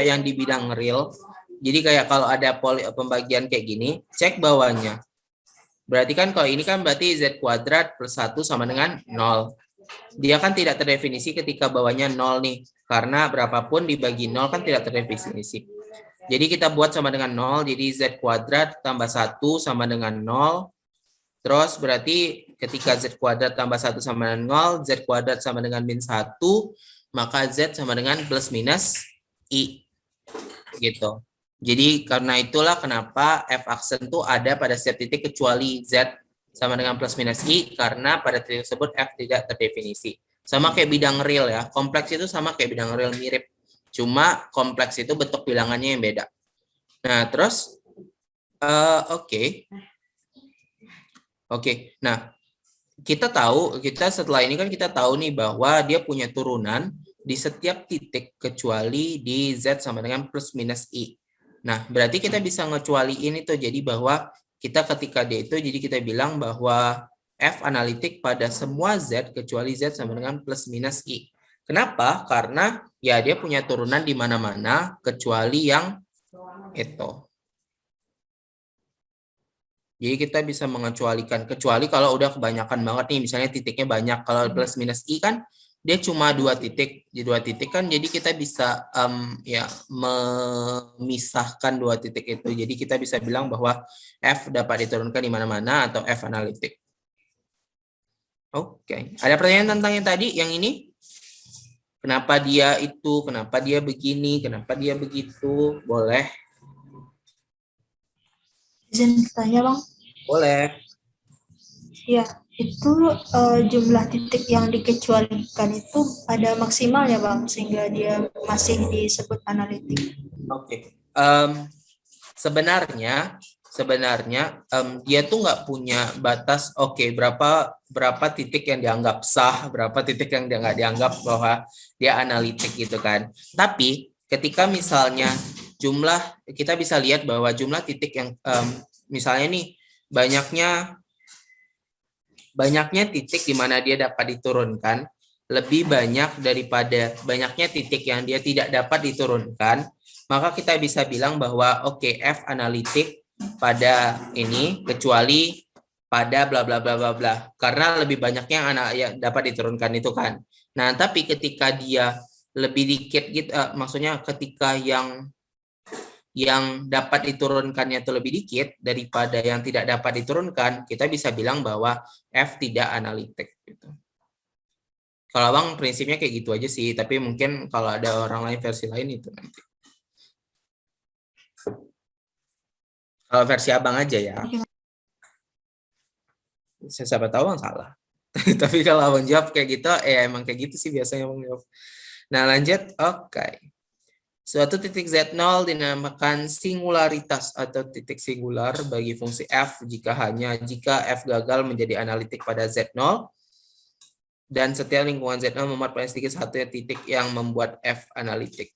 yang di bidang real. Jadi kayak kalau ada pembagian kayak gini, cek bawahnya. Berarti kan kalau ini kan berarti Z kuadrat plus 1 sama dengan 0. Dia kan tidak terdefinisi ketika bawahnya 0 nih. Karena berapapun dibagi 0 kan tidak terdefinisi. Jadi kita buat sama dengan 0. Jadi Z kuadrat tambah 1 sama dengan 0. Terus berarti ketika Z kuadrat tambah 1 sama dengan 0, Z kuadrat sama dengan min 1, maka Z sama dengan plus minus I. Gitu. Jadi karena itulah kenapa F aksen itu ada pada setiap titik kecuali Z sama dengan plus minus I, karena pada titik tersebut F tidak terdefinisi. Sama kayak bidang real ya, kompleks itu sama kayak bidang real, mirip. Cuma kompleks itu bentuk bilangannya yang beda. Nah terus, Oke. Nah kita setelah ini kan kita tahu nih bahwa dia punya turunan di setiap titik kecuali di Z sama dengan plus minus I. Nah, berarti kita bisa ngecualiin itu, jadi bahwa kita ketika dia itu, jadi kita bilang bahwa F analitik pada semua Z kecuali Z sama dengan plus minus I. Kenapa? Karena ya dia punya turunan di mana-mana kecuali yang itu. Jadi kita bisa mengecualikan, kecuali kalau udah kebanyakan banget nih, misalnya titiknya banyak. Kalau plus minus I kan dia cuma 2 titik, di 2 titik kan jadi kita bisa memisahkan 2 titik itu. Jadi kita bisa bilang bahwa F dapat diturunkan di mana-mana atau F analitik. Oke. Ada pertanyaan tentang yang tadi, yang ini? Kenapa dia itu, kenapa dia begini, kenapa dia begitu? Boleh. Izin bertanya, Bang. Boleh. Ya, itu jumlah titik yang dikecualikan itu ada maksimalnya, Bang, sehingga dia masih disebut analitik. Oke. Sebenarnya dia tuh nggak punya batas. Oke, berapa titik yang dianggap sah, berapa titik yang nggak dianggap bahwa dia analitik gitu kan. Tapi ketika misalnya kita bisa lihat bahwa jumlah titik yang misalnya nih banyaknya titik di mana dia dapat diturunkan lebih banyak daripada banyaknya titik yang dia tidak dapat diturunkan, maka kita bisa bilang bahwa oke, F analitik pada ini kecuali pada bla bla bla bla bla, karena lebih banyaknya yang dapat diturunkan itu kan. Nah, tapi ketika dia lebih dikit gitu, maksudnya ketika yang dapat diturunkannya itu lebih dikit daripada yang tidak dapat diturunkan, kita bisa bilang bahwa F tidak analitik gitu. Kalau Abang prinsipnya kayak gitu aja sih, tapi mungkin kalau ada orang lain versi lain itu nanti. Kalau versi Abang aja ya. Siapa tahu Abang salah. Tapi kalau Abang jawab kayak gitu, emang kayak gitu sih biasanya Abang jawab. Nah, lanjut. Oke. Suatu titik Z0 dinamakan singularitas atau titik singular bagi fungsi f jika f gagal menjadi analitik pada Z0 dan setiap lingkungan Z0 memuat paling sedikit satu titik yang membuat f analitik.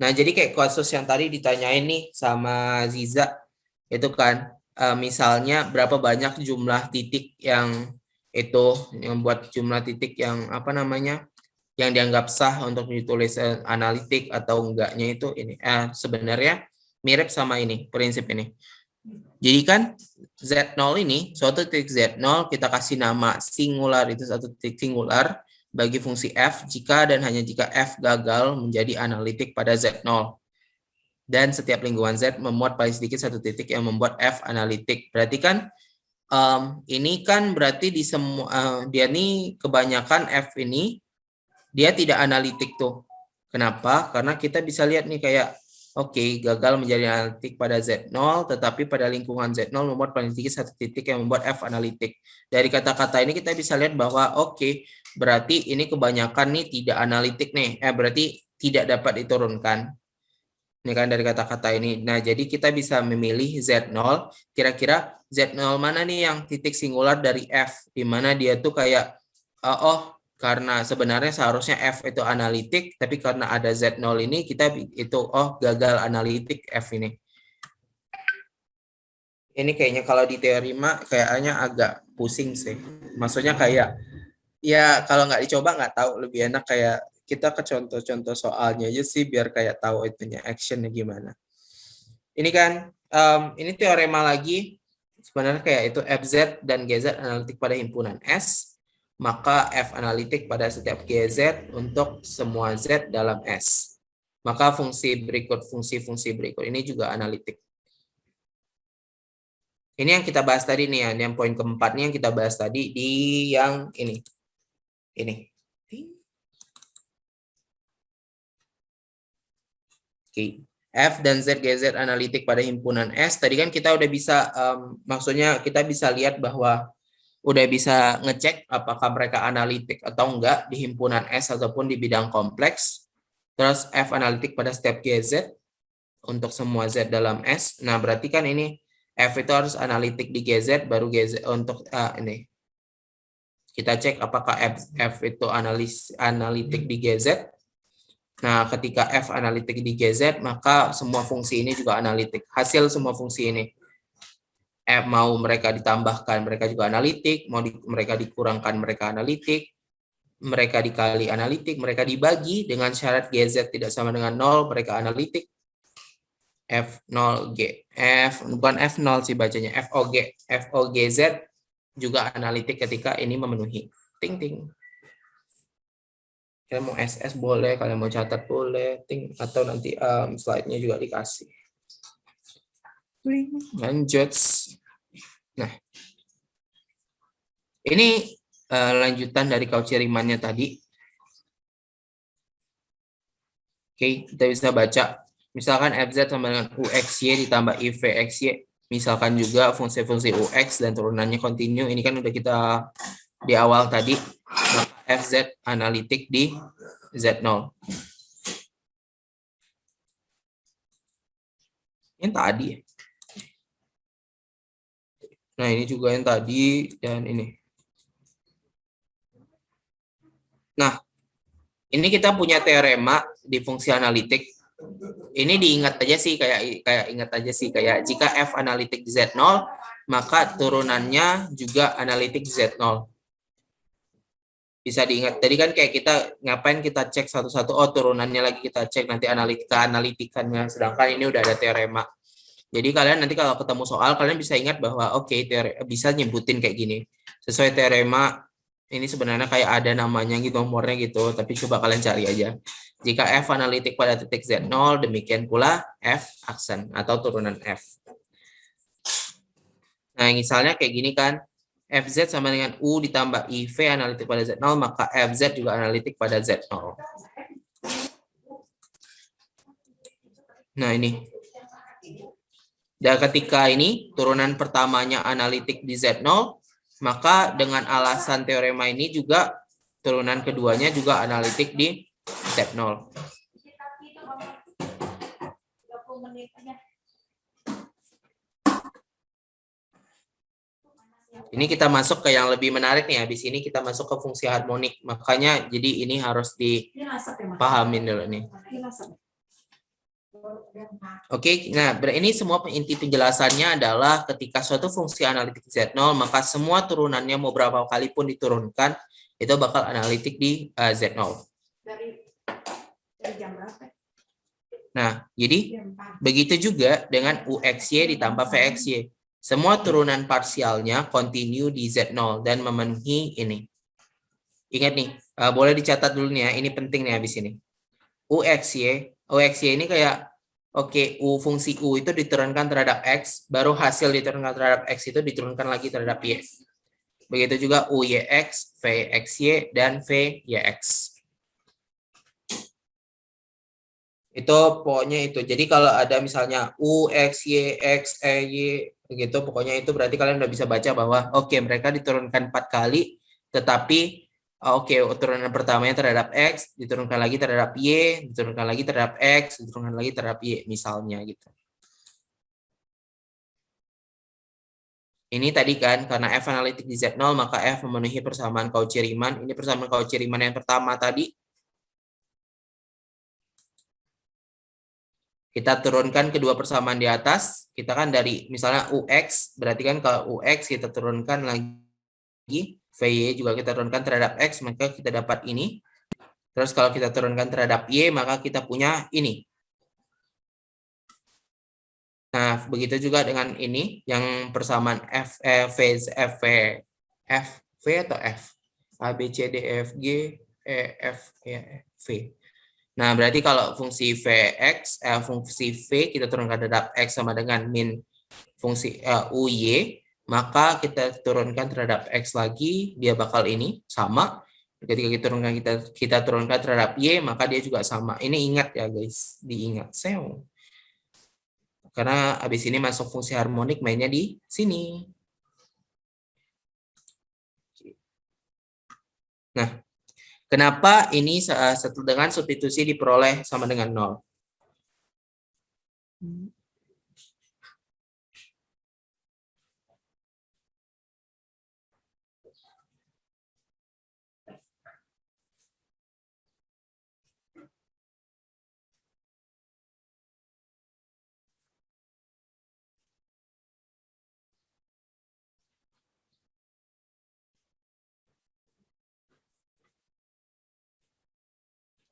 Nah, jadi kayak kasus yang tadi ditanyain nih sama Ziza, itu kan misalnya berapa banyak jumlah titik yang buat jumlah titik yang apa namanya yang dianggap sah untuk ditulis analitik atau enggaknya itu ini sebenarnya mirip sama ini prinsip ini. Jadi kan Z0 ini suatu titik Z0 kita kasih nama singular itu satu titik singular bagi fungsi f jika dan hanya jika f gagal menjadi analitik pada Z0. Dan setiap lingkungan Z memuat paling sedikit satu titik yang membuat f analitik. Berarti kan ini kan berarti di semua dia nih kebanyakan f ini dia tidak analitik tuh. Kenapa? Karena kita bisa lihat nih kayak gagal menjadi analitik pada Z0 tetapi pada lingkungan Z0 memuat paling sedikit satu titik yang membuat f analitik. Dari kata-kata ini kita bisa lihat bahwa berarti ini kebanyakan nih tidak analitik nih. Berarti tidak dapat diturunkan. Ini kan dari kata-kata ini. Nah, jadi kita bisa memilih Z0. Kira-kira Z0 mana nih yang titik singular dari F. Di mana dia tuh kayak, karena sebenarnya seharusnya F itu analitik. Tapi karena ada Z0 ini, kita itu, gagal analitik F ini. Ini kayaknya kalau di teori kayaknya agak pusing sih. Maksudnya kayak, ya kalau nggak dicoba nggak tahu. Lebih enak kayak, kita ke contoh-contoh soalnya aja sih biar kayak tahu itunya actionnya gimana. Ini kan ini teorema lagi sebenarnya kayak itu FZ dan GZ analitik pada himpunan S, maka F analitik pada setiap GZ untuk semua Z dalam S. Maka fungsi berikut ini juga analitik. Ini yang kita bahas tadi nih yang poin keempat nih yang kita bahas tadi di yang ini. F dan Z GZ analitik pada himpunan S. Tadi kan kita udah bisa, maksudnya kita bisa lihat bahwa udah bisa ngecek apakah mereka analitik atau enggak di himpunan S ataupun di bidang kompleks. Terus F analitik pada setiap GZ untuk semua Z dalam S. Nah, berarti kan ini F itu harus analitik di GZ, baru GZ untuk ini. Kita cek apakah F itu analitik di GZ. Nah, ketika F analitik di GZ, maka semua fungsi ini juga analitik. Hasil semua fungsi ini. F mau mereka ditambahkan, mereka juga analitik. Mau mereka dikurangkan, mereka analitik. Mereka dikali analitik. Mereka dibagi dengan syarat GZ tidak sama dengan 0, mereka analitik. F0G. Bukan F0 sih bacanya. FOGZ juga analitik ketika ini memenuhi. Ting-ting. Kalian mau SS boleh, kalian mau catat boleh, atau nanti slide-nya juga dikasih. Lanjut. Nah, ini lanjutan dari Cauchy Riemann-nya tadi. Kita bisa baca. Misalkan FZ sama dengan UXY ditambah IVXY. Misalkan juga fungsi-fungsi UX dan turunannya kontinu. Ini kan udah kita di awal tadi. FZ analitik di Z0. Yang tadi. Nah, ini juga yang tadi dan ini. Nah, ini kita punya teorema di fungsi analitik. Ini diingat aja sih kayak jika F analitik di Z0, maka turunannya juga analitik Z0. Bisa diingat. Tadi kan kayak kita ngapain kita cek satu-satu, turunannya lagi kita cek nanti analitikannya. Sedangkan ini udah ada teorema. Jadi kalian nanti kalau ketemu soal kalian bisa ingat bahwa bisa nyebutin kayak gini. Sesuai teorema ini sebenarnya kayak ada namanya gitu, nomornya gitu, tapi coba kalian cari aja. Jika F analitik pada titik Z0, demikian pula F aksen atau turunan F. Nah, misalnya kayak gini kan. FZ sama dengan U ditambah IV analitik pada Z0, maka FZ juga analitik pada Z0. Nah, ini. Dan ketika ini turunan pertamanya analitik di Z0, maka dengan alasan teorema ini juga turunan keduanya juga analitik di Z0. Ini kita masuk ke yang lebih menarik nih. Habis ini kita masuk ke fungsi harmonik. Makanya jadi ini harus dipahamin dulu nih. Oke, nah ini semua inti penjelasannya adalah ketika suatu fungsi analitik Z0, maka semua turunannya mau berapa kali pun diturunkan, itu bakal analitik di Z0. Dari jam berapa? Nah, jadi begitu juga dengan UXY ditambah VXY. Semua turunan parsialnya continue di Z0 dan memenuhi ini. Ingat nih, boleh dicatat dulu nih ya, ini penting nih habis ini. UXY ini kayak, oke, fungsi U itu diturunkan terhadap X, baru hasil diturunkan terhadap X itu diturunkan lagi terhadap Y. Begitu juga UYX, VXY, dan VYX. Itu pokoknya itu. Jadi kalau ada misalnya U, X, Y, X, E, Y, begitu, pokoknya itu berarti kalian udah bisa baca bahwa oke, mereka diturunkan 4 kali, tetapi oke, turunan pertamanya terhadap X, diturunkan lagi terhadap Y, diturunkan lagi terhadap X, diturunkan lagi terhadap Y, misalnya gitu. Ini tadi kan, karena F analitik di Z0, maka F memenuhi persamaan Cauchy-Riemann. Ini persamaan Cauchy-Riemann yang pertama tadi. Kita turunkan kedua persamaan di atas, kita kan dari misalnya UX, berarti kan kalau UX kita turunkan lagi, VY juga kita turunkan terhadap X, maka kita dapat ini. Terus kalau kita turunkan terhadap Y, maka kita punya ini. Nah, begitu juga dengan ini, yang persamaan V atau F? A, B, C, D, E, F, G, E, F, E, V. Nah, berarti kalau fungsi Vx, fungsi V kita turunkan terhadap X sama dengan min fungsi UY, maka kita turunkan terhadap X lagi, dia bakal ini, sama. Ketika kita turunkan terhadap Y, maka dia juga sama. Ini ingat ya guys, diingat. Karena habis ini masuk fungsi harmonik mainnya di sini. Nah, kenapa ini dengan substitusi diperoleh sama dengan 0?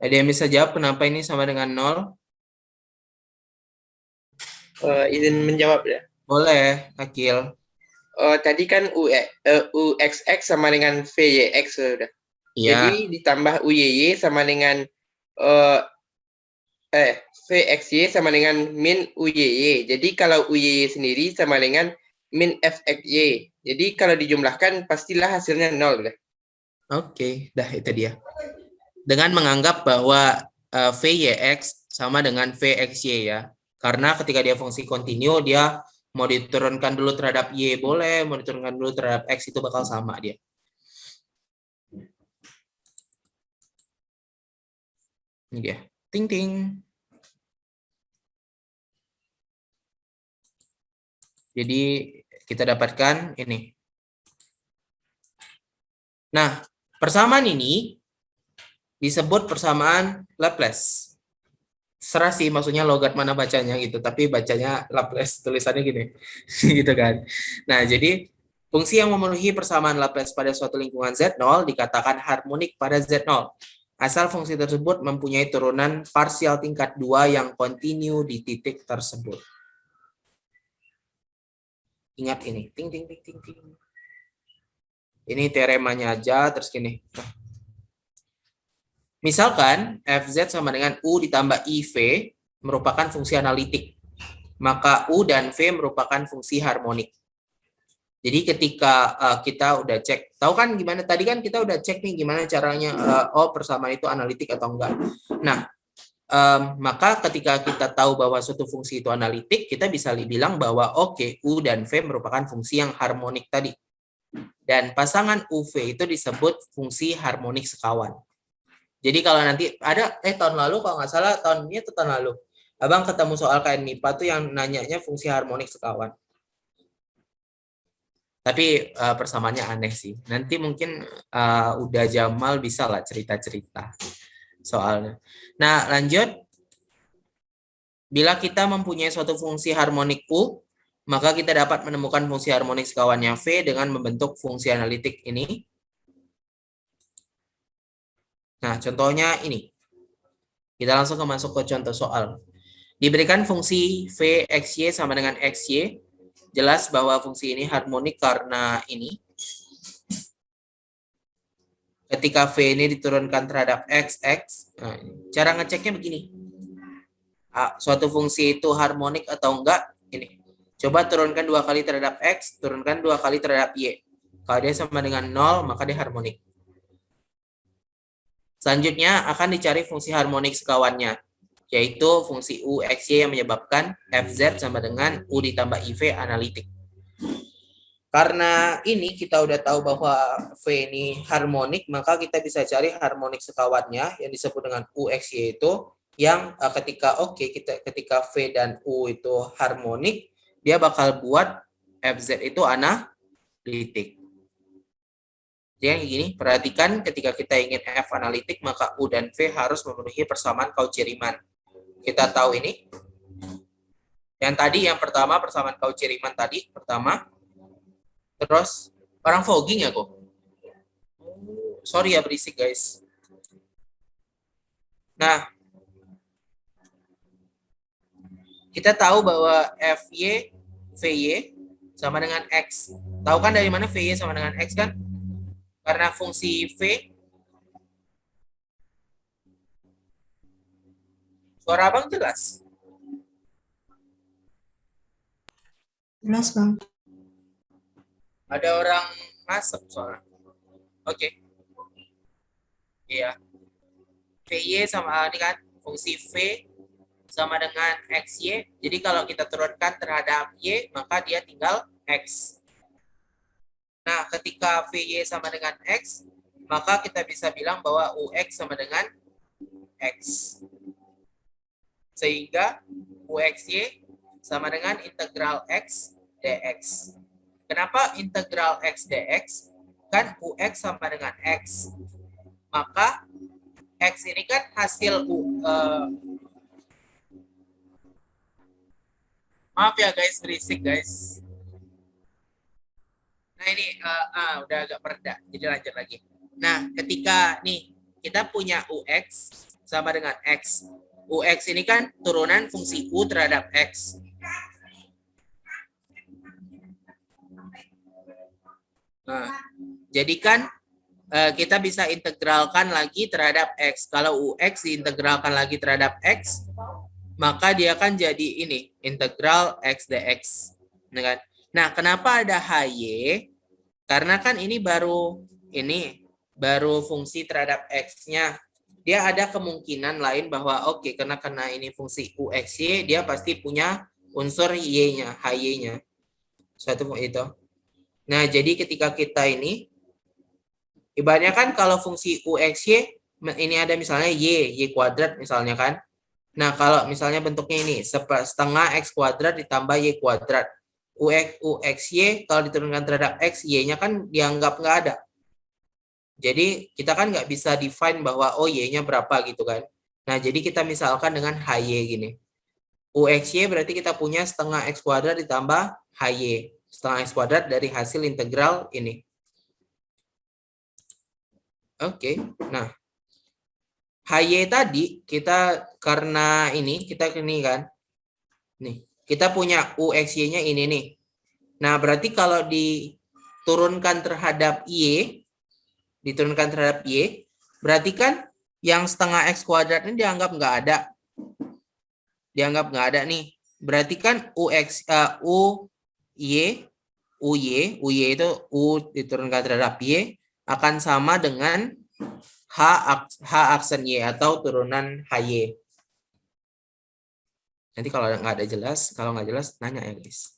Ada yang bisa jawab kenapa ini sama dengan 0? Izin menjawab ya. Boleh, Akil. Tadi kan UXX sama dengan VYX sudah. Iya. Jadi ditambah UYY sama dengan VXY sama dengan min UYY. Jadi kalau UYY sendiri sama dengan min FXY. Jadi kalau dijumlahkan pastilah hasilnya 0. Oke, dah itu dia. Dengan menganggap bahwa VYX sama dengan VXY ya. Karena ketika dia fungsi kontinu, dia mau diturunkan dulu terhadap Y boleh, mau diturunkan dulu terhadap X itu bakal sama dia. Ini dia. Ting ting. Jadi kita dapatkan ini. Nah, persamaan ini disebut persamaan Laplace. Serah sih maksudnya logat mana bacanya gitu, tapi bacanya Laplace, tulisannya gini. Gitu kan. Nah, jadi fungsi yang memenuhi persamaan Laplace pada suatu lingkungan Z0 dikatakan harmonik pada Z0. Asal fungsi tersebut mempunyai turunan parsial tingkat 2 yang kontinu di titik tersebut. Ingat ini. Ting ting ting ting ting. Ini teoremanya aja terus gini. Nah. Misalkan Fz sama dengan U ditambah IV merupakan fungsi analitik. Maka U dan V merupakan fungsi harmonik. Jadi ketika kita udah cek, tahu kan gimana? Tadi kan kita udah cek nih gimana caranya, persamaan itu analitik atau enggak. Nah, maka ketika kita tahu bahwa suatu fungsi itu analitik, kita bisa bilang bahwa oke, U dan V merupakan fungsi yang harmonik tadi. Dan pasangan UV itu disebut fungsi harmonik sekawan. Jadi kalau nanti ada tahun lalu kalau nggak salah tahun ini atau tahun lalu, Abang ketemu soal KN MIPA tuh yang nanyanya fungsi harmonik sekawan. Tapi persamaannya aneh sih. Nanti mungkin udah Jamal bisa lah cerita-cerita soalnya. Nah, lanjut. Bila kita mempunyai suatu fungsi harmonik U, maka kita dapat menemukan fungsi harmonik sekawannya V dengan membentuk fungsi analitik ini. Nah, contohnya ini. Kita langsung masuk ke contoh soal. Diberikan fungsi V XY sama dengan XY. Jelas bahwa fungsi ini harmonik karena ini. Ketika V ini diturunkan terhadap XX, nah, cara ngeceknya begini. Suatu fungsi itu harmonik atau enggak, ini. Coba turunkan 2 kali terhadap X, turunkan 2 kali terhadap Y. Kalau dia sama dengan 0, maka dia harmonik. Selanjutnya akan dicari fungsi harmonik sekawannya, yaitu fungsi U XY yang menyebabkan FZ sama dengan U ditambah IV analitik. Karena ini kita udah tahu bahwa V ini harmonik, maka kita bisa cari harmonik sekawannya yang disebut dengan U XY itu, yang ketika ketika V dan U itu harmonik, dia bakal buat FZ itu analitik. Jadi gini, perhatikan ketika kita ingin F analitik, maka U dan V harus memenuhi persamaan Cauchy-Riemann. Kita tahu ini. Yang tadi, yang pertama, persamaan Cauchy-Riemann tadi, pertama. Terus, orang fogging ya kok? Sorry ya berisik guys. Nah, kita tahu bahwa FY, VY sama dengan X. Tahu kan dari mana VY sama dengan X kan? Karena fungsi V. Suara abang jelas? Jelas, Bang. Ada orang masuk soalnya. Oke. Iya. VY sama ini kan fungsi V sama dengan XY. Jadi kalau kita turunkan terhadap Y, maka dia tinggal X. Nah, ketika VY sama dengan X, maka kita bisa bilang bahwa UX sama dengan X. Sehingga UXY sama dengan integral X dx. Kenapa integral X dx? Kan UX sama dengan X. Maka X ini kan hasil maaf ya guys, berisik guys. Nah ini udah agak mereda, jadi lanjut lagi. Nah ketika nih kita punya UX sama dengan X. UX ini kan turunan fungsi U terhadap X. Nah, jadi kan kita bisa integralkan lagi terhadap X. Kalau UX diintegralkan lagi terhadap X, maka dia akan jadi ini, integral X dx. Nah, kenapa ada HY? Karena kan ini baru fungsi terhadap X-nya. Dia ada kemungkinan lain bahwa karena ini fungsi UXY, dia pasti punya unsur Y-nya, HY-nya. Suatu itu. Nah, jadi ketika kita ini, ibaratnya kan kalau fungsi UXY, ini ada misalnya Y kuadrat misalnya kan. Nah, kalau misalnya bentuknya ini, setengah X kuadrat ditambah Y kuadrat. UXY kalau diturunkan terhadap X, Y-nya kan dianggap nggak ada. Jadi kita kan nggak bisa define bahwa Y-nya berapa gitu kan. Nah, jadi kita misalkan dengan HY gini. UXY berarti kita punya setengah X kuadrat ditambah HY. Setengah X kuadrat dari hasil integral ini. Oke, nah. HY tadi kita karena ini kita kan. Nih, kita punya UXY-nya ini nih. Nah, berarti kalau diturunkan terhadap Y, berarti kan yang setengah X kuadrat ini dianggap nggak ada. Dianggap nggak ada nih. Berarti kan UY itu U diturunkan terhadap Y akan sama dengan H aksen Y atau turunan HY. Nanti kalau nggak jelas nanya ya guys.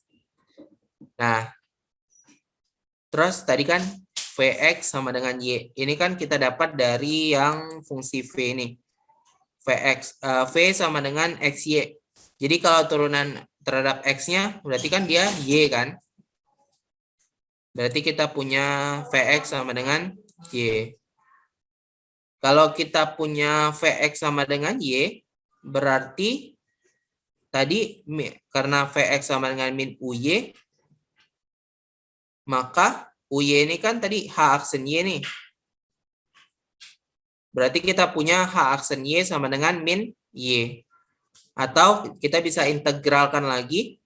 Nah, terus tadi kan Vx sama dengan Y. Ini kan kita dapat dari yang fungsi V ini. Vx, V sama dengan XY. Jadi kalau turunan terhadap X-nya berarti kan dia Y kan. Berarti kita punya Vx sama dengan Y. Kalau kita punya Vx sama dengan Y, berarti tadi karena Vx sama dengan min UY, maka UY ini kan tadi H aksen Y nih. Berarti kita punya H aksen Y sama dengan min Y. Atau kita bisa integralkan lagi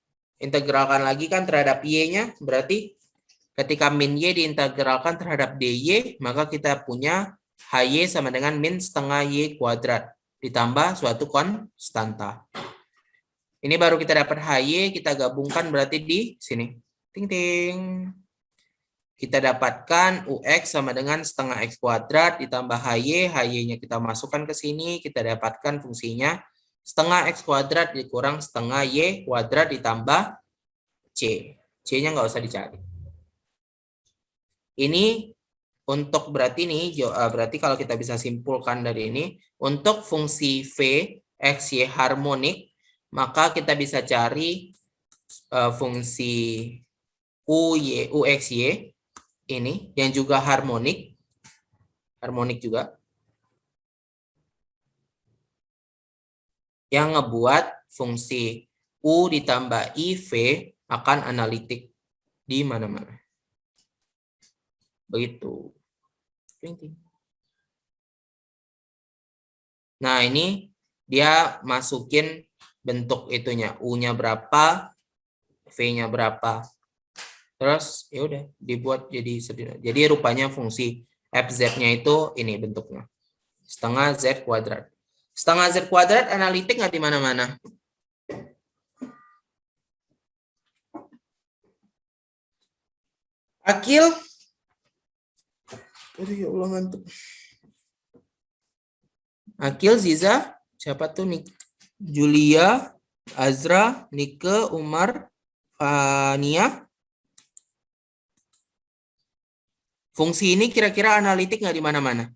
kan terhadap Y-nya, berarti ketika min Y diintegralkan terhadap DY, maka kita punya HY sama dengan min setengah Y kuadrat, ditambah suatu konstanta. Ini baru kita dapat HY, kita gabungkan berarti di sini. Ting ting. Kita dapatkan UX sama dengan setengah X kuadrat ditambah HY, HY-nya kita masukkan ke sini, kita dapatkan fungsinya setengah X kuadrat dikurang setengah Y kuadrat ditambah C. C-nya nggak usah dicari. Ini untuk berarti kalau kita bisa simpulkan dari ini, untuk fungsi V, X, Y harmonik, maka kita bisa cari fungsi UX, Y ini yang juga harmonik juga, yang ngebuat fungsi U ditambah IV akan analitik di mana-mana. Begitu. Nah, ini dia masukin bentuk itunya, U-nya berapa, V-nya berapa. Terus ya udah dibuat jadi rupanya fungsi FZ-nya itu ini bentuknya. Setengah Z kuadrat. Setengah Z kuadrat analitik nggak di mana-mana? Akil? Aduh ya Allah ngantuk. Akil, Ziza, siapa tuh nih? Julia, Azra, Nike, Umar, Fania. Fungsi ini kira-kira analitik nggak di mana-mana?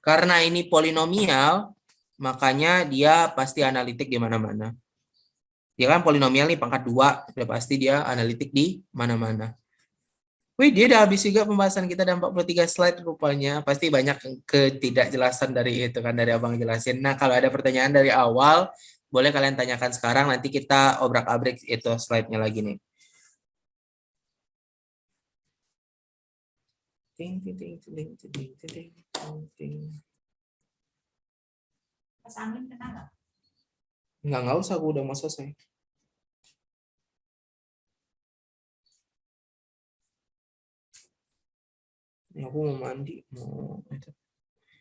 Karena ini polinomial, makanya dia pasti analitik di mana-mana. Dia kan polinomial nih pangkat 2, udah pasti dia analitik di mana-mana. Wih, dia udah habis juga pembahasan kita dan 43 slide rupanya. Pasti banyak ketidakjelasan dari itu kan, dari abang jelasin. Nah, kalau ada pertanyaan dari awal, boleh kalian tanyakan sekarang, nanti kita obrak-abrik itu slide-nya lagi nih. Pas angin kena nggak? Nggak usah, aku udah mau selesai. Aku mau mandi.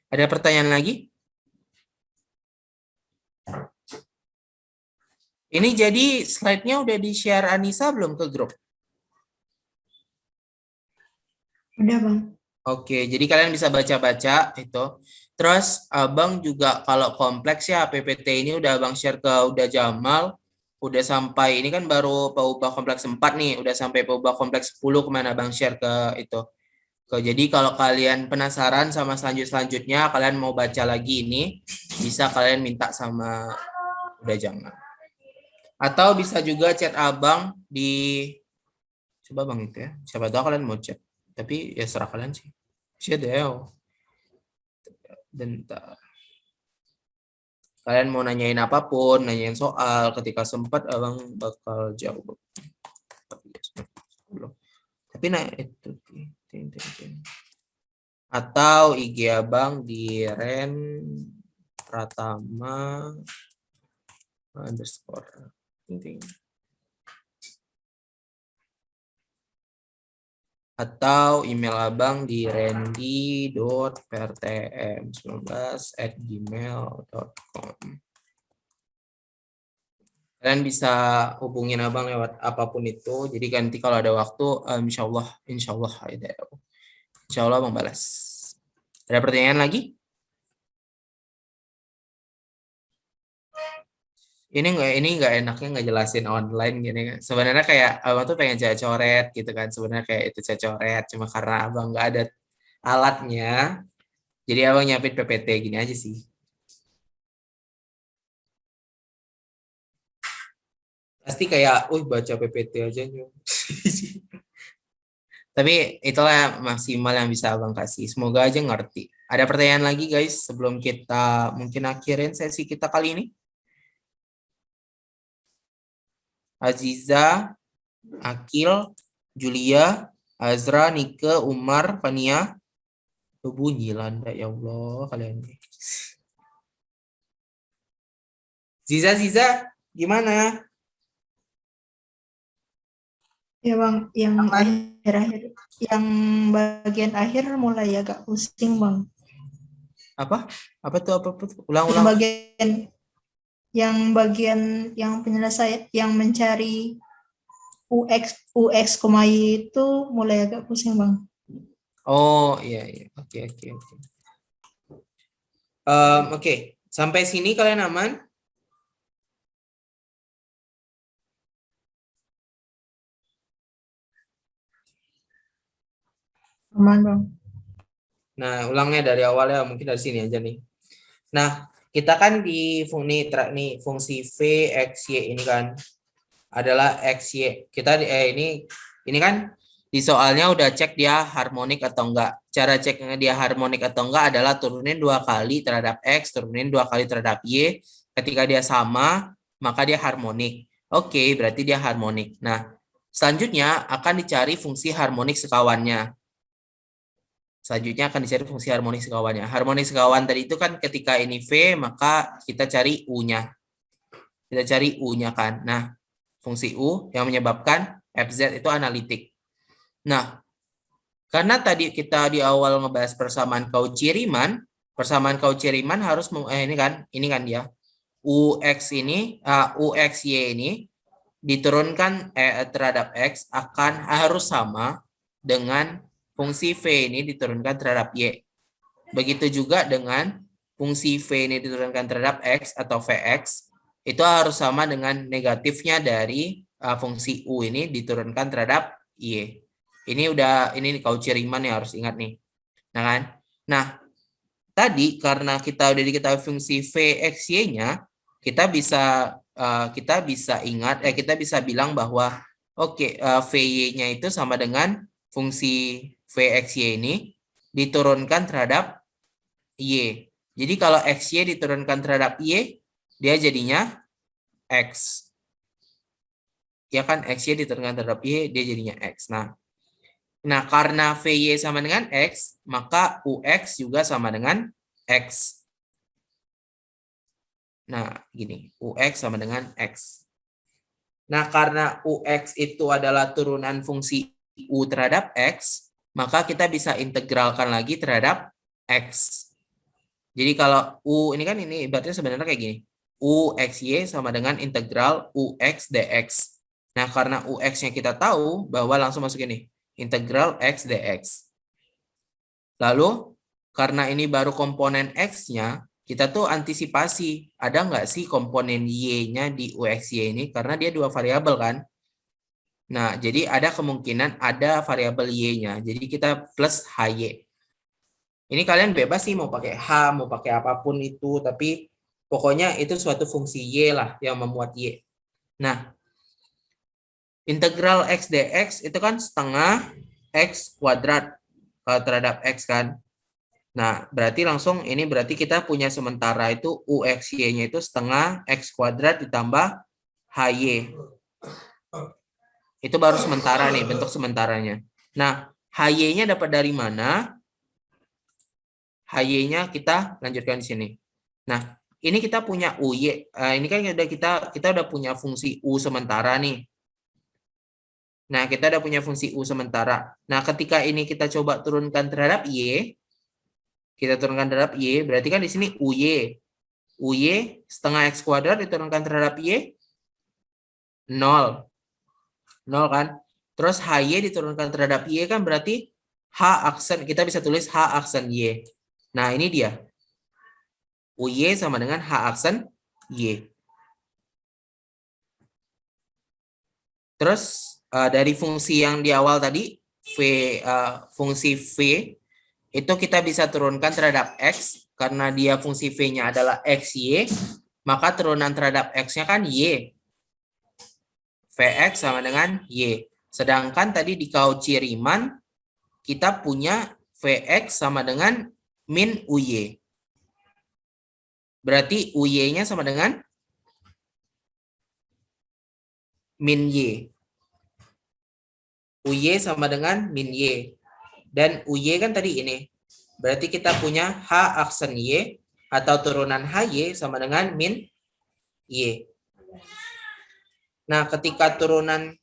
Ada pertanyaan lagi? Ini jadi slide-nya udah di-share Anissa belum ke grup? Udah, Bang. Oke, jadi kalian bisa baca-baca itu. Terus abang juga kalau kompleks ya PPT ini udah abang share ke udah Jamal, udah sampai ini kan baru PUBA kompleks 4 nih, udah sampai PUBA kompleks 10 kemana abang share ke itu. Jadi kalau kalian penasaran sama selanjutnya kalian mau baca lagi ini, bisa kalian minta sama udah Jamal. Atau bisa juga chat abang di coba bang itu ya. Siapa tahu kalian mau chat. Tapi ya serah kalian sih. Chat ya. Bentar. Kalian mau nanyain apapun, nanyain soal, ketika sempat abang bakal jawab. Tapi nah itu. Atau IG abang di Ren Pratama _ atau email abang di randy.prtm19@gmail.com. Kalian bisa hubungin abang lewat apapun itu. Jadi nanti kalau ada waktu, insya Allah abang balas. Ada pertanyaan lagi? Ini nggak enaknya nggak jelasin online gini kan. Sebenarnya kayak abang tuh pengen coret gitu kan. Sebenarnya kayak itu coret, cuma karena abang nggak ada alatnya, jadi abang nyiapin PPT gini aja sih. Pasti kayak, baca PPT aja. Tapi itulah maksimal yang bisa Abang kasih. Semoga aja ngerti. Ada pertanyaan lagi guys sebelum kita mungkin akhirin sesi kita kali ini? Aziza, Akil, Julia, Azra, Nike, Umar, Fania. Bunyi landa ya Allah kalian. Ziza, gimana? Ya Bang, yang akhir-akhir, yang bagian akhir mulai agak pusing Bang. Apa? Apa tuh? Yang Ulang-ulang. bagian yang penyelesaian, yang mencari UX, Y itu mulai agak pusing Bang. Oh iya. Oke. Oke, sampai sini kalian aman? Aman Bang. Nah, ulangnya dari awal ya, mungkin dari sini aja nih. Nah, kita kan di fungsi V, X, Y ini kan adalah X, Y. Kita ini kan di soalnya udah cek dia harmonik atau enggak. Cara ceknya dia harmonik atau enggak adalah turunin 2 kali terhadap X, turunin 2 kali terhadap Y. Ketika dia sama, maka dia harmonik. Oke, berarti dia harmonik. Nah, selanjutnya akan dicari fungsi harmonik sekawannya. Selanjutnya akan dicari fungsi harmonik sekawannya. Harmonik sekawan tadi itu kan ketika ini V, maka kita cari U-nya. Kita cari U-nya kan. Nah, fungsi U yang menyebabkan FZ itu analitik. Nah, karena tadi kita di awal ngebahas persamaan Cauchy-Riemann harus ini kan dia. UXY ini diturunkan terhadap X harus sama dengan fungsi V ini diturunkan terhadap Y. Begitu juga dengan fungsi V ini diturunkan terhadap X atau Vx, itu harus sama dengan negatifnya dari fungsi U ini diturunkan terhadap Y. Ini Cauchy-Riemann yang harus ingat nih. Nah kan? Nah, tadi karena kita udah diketahui fungsi Vx-Y-nya, kita bisa bilang bahwa Vy-nya itu sama dengan fungsi Vxy ini diturunkan terhadap Y. Jadi kalau Xy diturunkan terhadap Y, dia jadinya X. Ya kan, Xy diturunkan terhadap Y, dia jadinya X. Nah, karena Vy sama dengan X, maka Ux juga sama dengan X. Nah, gini, Ux sama dengan X. Nah, karena Ux itu adalah turunan fungsi U terhadap X, maka kita bisa integralkan lagi terhadap X. Jadi kalau U ini kan ibaratnya sebenarnya kayak gini. UXY sama dengan integral UX dx. Nah, karena UX-nya kita tahu, bahwa langsung masuk ini. Integral X dx. Lalu, karena ini baru komponen X-nya, kita tuh antisipasi. Ada nggak sih komponen Y-nya di UXY ini? Karena dia 2 variabel kan. Nah, jadi ada kemungkinan ada variabel Y-nya. Jadi kita plus HY. Ini kalian bebas sih mau pakai H, mau pakai apapun itu, tapi pokoknya itu suatu fungsi Y lah yang memuat Y. Nah, integral X dx itu kan setengah X kuadrat terhadap X kan. Nah, berarti berarti kita punya sementara itu UXY-nya itu setengah X kuadrat ditambah HY. Itu baru sementara nih, bentuk sementaranya. Nah, HY-nya dapat dari mana? HY-nya kita lanjutkan di sini. Nah, ini kita punya UY. Ini kan kita udah punya fungsi U sementara nih. Nah, kita udah punya fungsi U sementara. Nah, ketika ini kita coba turunkan terhadap Y, kita turunkan terhadap Y, berarti kan di sini UY. UY setengah X kuadrat diturunkan terhadap Y, 0. 0 kan? Terus HY diturunkan terhadap Y kan berarti H aksen, kita bisa tulis H aksen Y. Nah, ini dia. UY sama dengan H aksen Y. Terus dari fungsi yang di awal tadi, fungsi V, itu kita bisa turunkan terhadap X, karena dia fungsi V-nya adalah XY, maka turunan terhadap X-nya kan Y. Vx sama dengan Y. Sedangkan tadi di Cauchy Riemann kita punya Vx sama dengan min UY. Berarti UY-nya sama dengan min Y. UY sama dengan min Y. Dan UY kan tadi ini. Berarti kita punya H aksen Y atau turunan HY sama dengan min Y. Nah, ketika turunan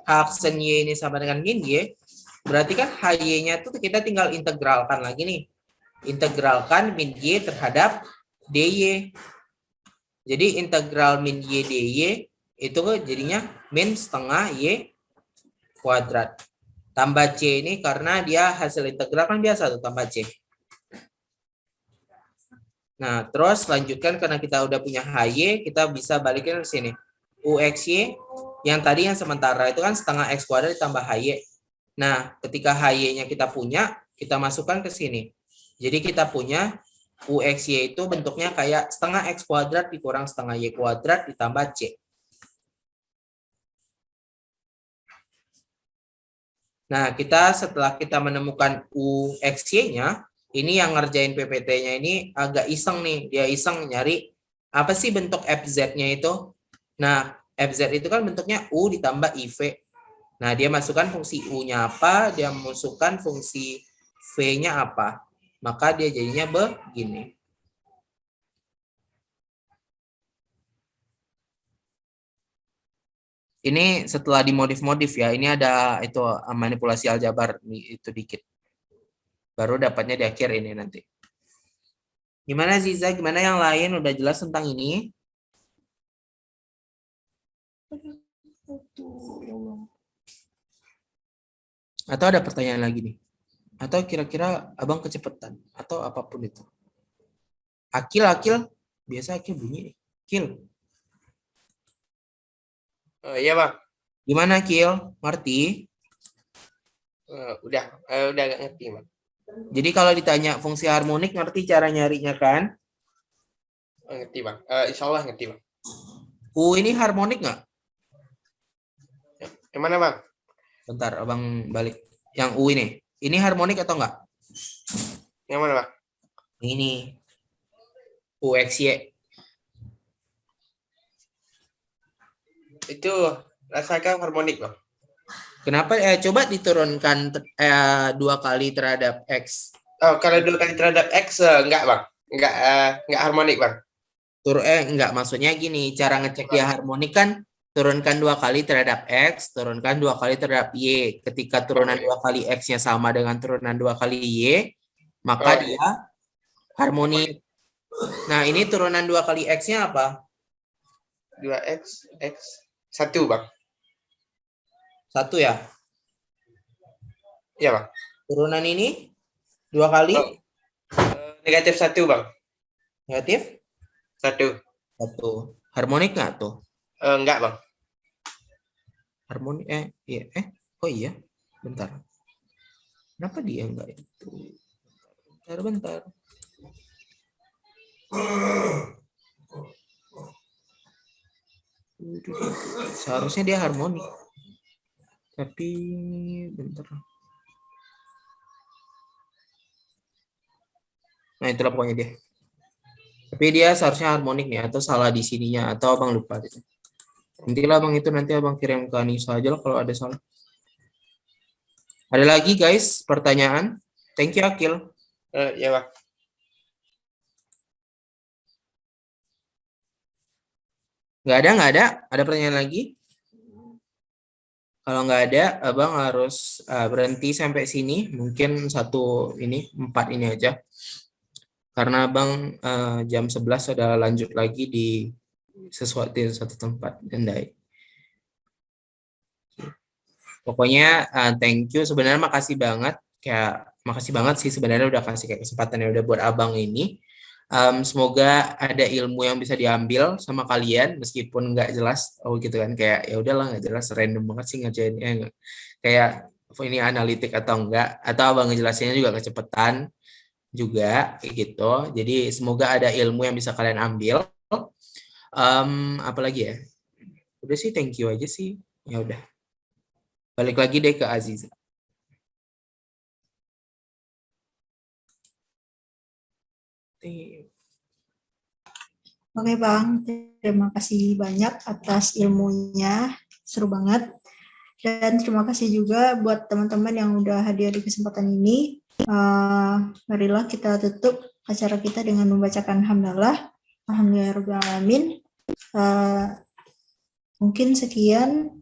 H aksen Y ini sama dengan min Y, berarti kan HY-nya itu kita tinggal integralkan lagi nih. Integralkan min Y terhadap DY. Jadi integral min Y DY itu jadinya min setengah Y kuadrat. Tambah C ini karena dia hasil integral kan biasa tuh tambah C. Nah, terus lanjutkan karena kita udah punya HY, kita bisa balikin ke sini. UXY yang tadi yang sementara itu kan setengah X kuadrat ditambah HY. Nah, ketika HY-nya kita punya, kita masukkan ke sini. Jadi kita punya UXY itu bentuknya kayak setengah X kuadrat dikurang setengah Y kuadrat ditambah C. Nah, setelah kita menemukan UXY-nya, ini yang ngerjain PPT-nya ini agak iseng nih. Dia iseng nyari apa sih bentuk FZ-nya itu. Nah, FZ itu kan bentuknya U ditambah IV. Nah, dia masukkan fungsi U-nya apa, dia masukkan fungsi V-nya apa. Maka dia jadinya begini. Ini setelah dimodif-modif ya, ini ada itu manipulasi aljabar itu dikit. Baru dapatnya di akhir ini nanti. Gimana Ziza, gimana yang lain? Udah jelas tentang ini? Atau ada pertanyaan lagi nih? Atau kira-kira abang kecepatan? Atau apapun itu? Akil, biasa Akil bunyi nih. Kil. Iya bang. Gimana Kil? Ngerti? Udah agak ngerti bang. Jadi kalau ditanya fungsi harmonik, ngerti cara nyarinya kan? Ngerti bang. Insya Allah ngerti bang. U ini harmonik nggak? Yang mana bang? Bentar, abang balik. Yang U ini. Ini harmonik atau enggak? Yang mana bang? Ini. UXY. Itu rasakan harmonik bang. Kenapa? Coba diturunkan 2 kali terhadap X. Oh, kalau 2 kali terhadap X enggak bang. Enggak harmonik bang. Enggak, maksudnya gini, cara ngecek dia harmonik kan turunkan 2 kali terhadap X, turunkan 2 kali terhadap Y. Ketika turunan 2 kali X-nya sama dengan turunan 2 kali Y, maka dia harmonik. Nah, ini turunan 2 kali X-nya apa? 2X, X. 1 bang. 1 ya? Iya bang. Turunan ini 2 kali? Negatif 1 bang. Negatif? 1. Harmonik nggak tuh? Enggak bang. Harmonik, iya, oh iya, bentar. Kenapa dia enggak itu? Bentar. Seharusnya dia harmonik. Tapi, bentar. Nah, itulah pokoknya dia. Tapi dia seharusnya harmonik nih, atau salah di sininya, atau abang lupa gitu. Nantilah abang itu nanti abang kirim ke Anissa aja lah kalau ada salah. Ada lagi guys pertanyaan? Thank you Akil. Ya bang. Nggak ada. Ada pertanyaan lagi? Kalau nggak ada, abang harus berhenti sampai sini. Mungkin 4 ini aja. Karena abang jam 11 sudah lanjut lagi di satu tempat. Pokoknya thank you. Sebenarnya makasih banget. Makasih banget sih sebenarnya udah kasih kayak kesempatan yang udah buat abang ini. Semoga ada ilmu yang bisa diambil sama kalian meskipun nggak jelas gitu kan, kayak ya udahlah nggak jelas, random banget sih ngerjainnya, kayak ini analitik atau enggak, atau abang ngejelasinnya juga kecepatan juga kayak gitu. Jadi semoga ada ilmu yang bisa kalian ambil. Apalagi ya, Udah sih, thank you aja sih. Ya udah. Balik lagi deh ke Aziza. Oke Bang, terima kasih banyak atas ilmunya, seru banget. Dan terima kasih juga buat teman-teman yang udah hadir di kesempatan ini. Marilah kita tutup acara kita dengan membacakan hamdalah. Alhamdulillahirrahmanirrahim. Mungkin sekian.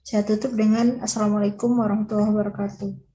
Saya tutup dengan Assalamualaikum warahmatullahi wabarakatuh.